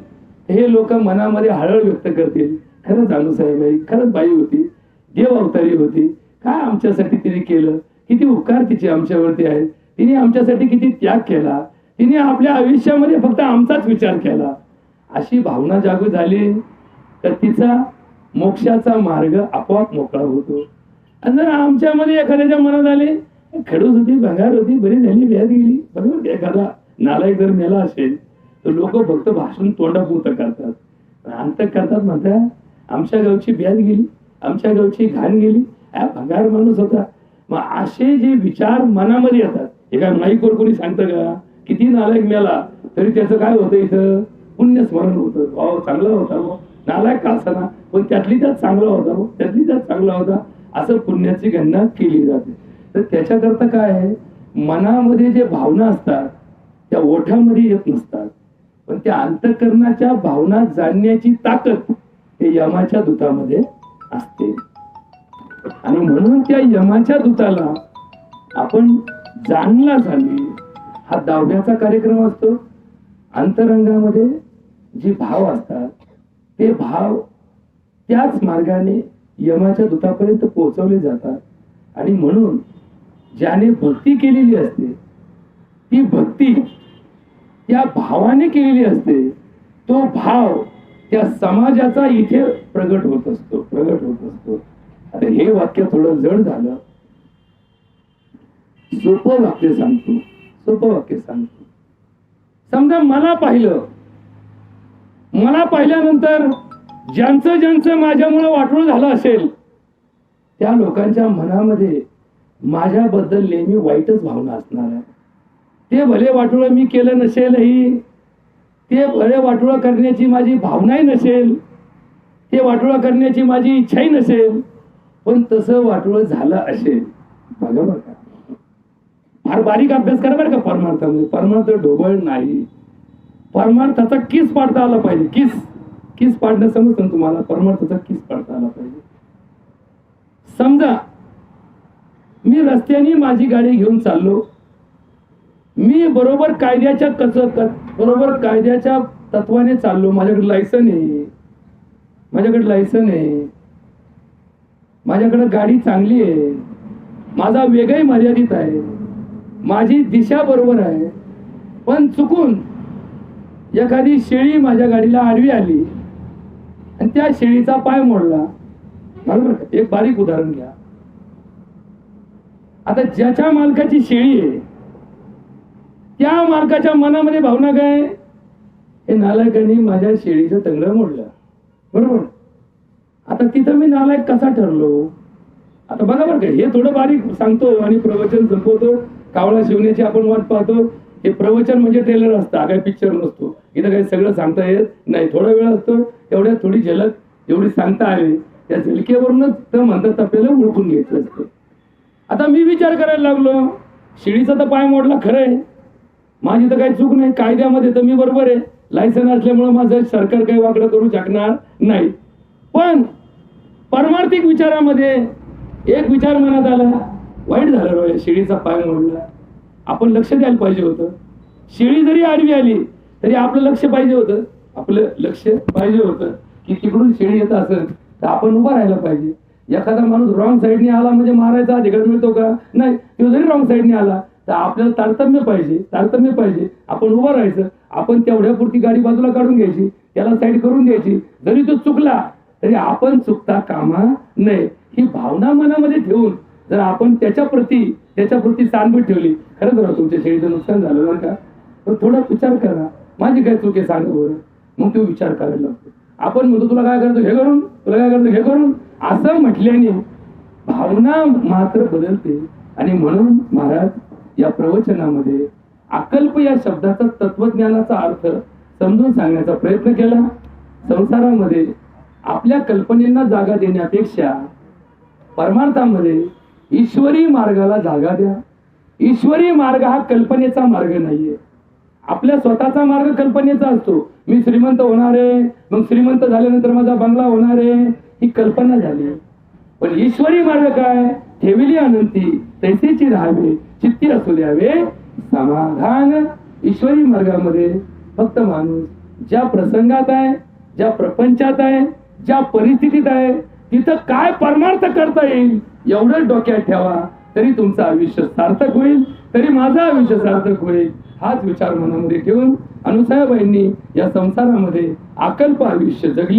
Speaker 1: हे लोक मनामध्ये हळहळ व्यक्त करतील, खरंच अनुसयाबाई खरंच बाई होती, देव अवतारी होती, काय आमच्यासाठी तिने केलं, किती उपकार तिचे आमच्यावरती आहेत, तिने आमच्यासाठी किती त्याग केला, तिने आपल्या आयुष्यामध्ये फक्त आमचाच विचार केला. अशी भावना जागृत झाली तर तिचा मोक्षाचा मार्ग आपोआप मोकळा होतो. आणि जर आमच्यामध्ये एखाद्याच्या मनात आले खडूस होती, भंगार होती, बरी झाली, व्याध गेली, बरोबर, एखादा नालायक जर मेला असेल तर लोक फक्त भाषण तोंडापुरतं करतात, अंत करतात म्हणतात आमच्या गावची व्याध गेली, आमच्या गावची घाण गेली, भंगार माणूस होता. मग असे जे विचार मनामध्ये येतात, हे काय माईकवर कोणी सांगतं का? किती नालायक मेला तरी त्याचं काय होतं, इथं पुण्य स्मरण होतं, चांगला होता नालायक का असताना पण त्यातली त्यात चांगला होता, त्यातली त्यात चांगला होता, असं पुण्याची गणना केली जाते. तर त्याच्याकरता काय आहे, मनामध्ये जे भावना असतात त्या ओठामध्ये येत नसतात, पण त्या अंतःकरणाच्या भावना जाणण्याची ताकद हे यमाच्या दूतामध्ये असते. आणि म्हणून त्या यमाच्या दूताला आपण जाणला झाली हा 10व्याचा कार्यक्रम असतो. अंतरंगामध्ये जे भाव असतात ते भाव त्याच मार्गाने यमाच्या दूतापर्यंत पोहोचवले जातात. आणि म्हणून ज्याने भक्ती केलेली असते ती भक्ती त्या भावाने केलेली असते, तो भाव त्या समाजाचा इथे प्रगट होत असतो, प्रगट होत असतो. आता हे वाक्य थोडं जड झालं, सोपं वाक्य सांगतो, सोपं वाक्य सांगतो. समजा मला पाहिलं, मला पाहिल्यानंतर ज्यांचं ज्यांचं माझ्यामुळे वाटोळ झालं असेल त्या लोकांच्या मनामध्ये माझ्याबद्दल नेहमी वाईटच भावना असणार आहे. ते भले वाटोळ मी केलं नसेलही, ते भले वाटोळ करण्याची माझी भावनाही नसेल, ते वाटोळ करण्याची माझी इच्छाही नसेल, पण तसं वाटोळ झालं असेल. बघा बरं का, फार बारीक अभ्यास करा बरं का परमार्थामध्ये. परमार्थ ढोबळ नाही, परमार्थाचा किस पाडता आला पाहिजे. किस पाडणं समजतं ना तुम्हाला, परमार्थाचा किस पाडता आला पाहिजे. समजा मी रस्त्याने माझी गाडी घेऊन चाललो, मी बरोबर कायद्याच्या बरोबर कायद्याच्या तत्वाने चाललो, माझ्याकडे लायसन आहे, माझ्याकडे लायसन आहे, माझ्याकडे गाडी चांगली आहे, माझा वेगही मर्यादित आहे, माझी दिशा बरोबर आहे, पण चुकून एखादी शेळी माझ्या गाडीला आडवी आली आणि त्या शेळीचा पाय मोडला, बरोबर. एक बारीक उदाहरण घ्या. आता ज्याच्या मालकाची शेळी आहे त्या मालकाच्या मनामध्ये भावना काय, हे नालायकाने माझ्या शेळीचं तंगडं मोडलं, बरोबर. आता तिथं मी नालायक कसा ठरलो? आता बघा बरं का, हे थोडं बारीक सांगतो आणि प्रवचन संपवतो. कावळा शिवण्याची आपण वाट पाहतो. हे प्रवचन म्हणजे ट्रेलर असतं, काही पिक्चर नसतो. इथं काही सगळं सांगता येत नाही, थोडा वेळ असतो, एवढ्यात थोडी झलक एवढी सांगता आली, त्या झलकेवरूनच तर म्हणतात आपल्याला ओळखून घ्यायचं असतं. आता मी विचार करायला लागलो, शेळीचा तर पाय मोडला, खरंय, माझी तर काही चूक नाही, कायद्यामध्ये तर मी बरोबर आहे, लायसन असल्यामुळे माझं सरकार काही वाकडं करू शकणार नाही. पण परमार्थिक विचारामध्ये एक विचार मनात आला, वाईट झालं रो, शेळीचा पाय मोडला, आपण लक्ष द्यायला पाहिजे होतं. शेळी जरी आडवी आली तरी आपलं लक्ष पाहिजे होतं, आपलं लक्ष पाहिजे होतं की तिकडून शेळी येत असेल तर आपण उभा राहायला पाहिजे. एखादा माणूस रॉंग साईडने आला म्हणजे मारायचा अधिकार मिळतो का? नाही. तो जरी रॉंग साईडने आला तर आपल्याला तारतम्य पाहिजे, आपण उभं राहायचं, आपण तेवढ्यापुरती गाडी बाजूला काढून घ्यायची, त्याला साईड करून द्यायची. जरी तो चुकला तरी आपण चुकता कामा नये, ही भावना मनामध्ये ठेवून
Speaker 2: जर आपण त्याच्या प्रती सानभीत ठेवली, खरंच राव तुमच्या शेळीचं नुकसान झालं बरं का, पण थोडा विचार करा, माझी काय चूक आहे सांगा बरं. मग तो विचार करायला लागतो. आपण म्हणतो तुला काय करायचं हे करून, तुला काय करायचं हे करून, असं म्हटल्याने भावना मात्र बदलते. आणि म्हणून महाराज या प्रवचनामध्ये अकल्प या शब्दाचा तत्वज्ञानाचा अर्थ समजून सांगण्याचा प्रयत्न केला. संसारामध्ये आपल्या कल्पनेला जागा देण्यापेक्षा परमार्थामध्ये ईश्वरी मार्गाला जागा द्या. ईश्वरी मार्ग हा कल्पनेचा मार्ग नाहीये. आपल्या स्वतःचा मार्ग कल्पनेचा असतो. मी श्रीमंत होणार आहे, मग श्रीमंत झाल्यानंतर माझा बंगला होणार आहे, ही कल्पना झाली. पण ईश्वरी मार्ग काय? ठेविली अनंती तैसेची राहावे, चित्ती असू द्यावे समाधान. ईश्वरी मार्गामध्ये फक्त माणूस ज्या प्रसंगात आहे, ज्या प्रपंचात आहे, ज्या परिस्थितीत आहे, तिथं काय परमार्थ करता येईल एवढं डोक्यात ठेवा, तरी तुमचं आयुष्य सार्थक होईल, तरी माझं आयुष्य सार्थक होईल. हाच विचार मनामध्ये ठेवून अनुसूयाबाईंनी या संसारामध्ये अकल्प आयुष्य जगली.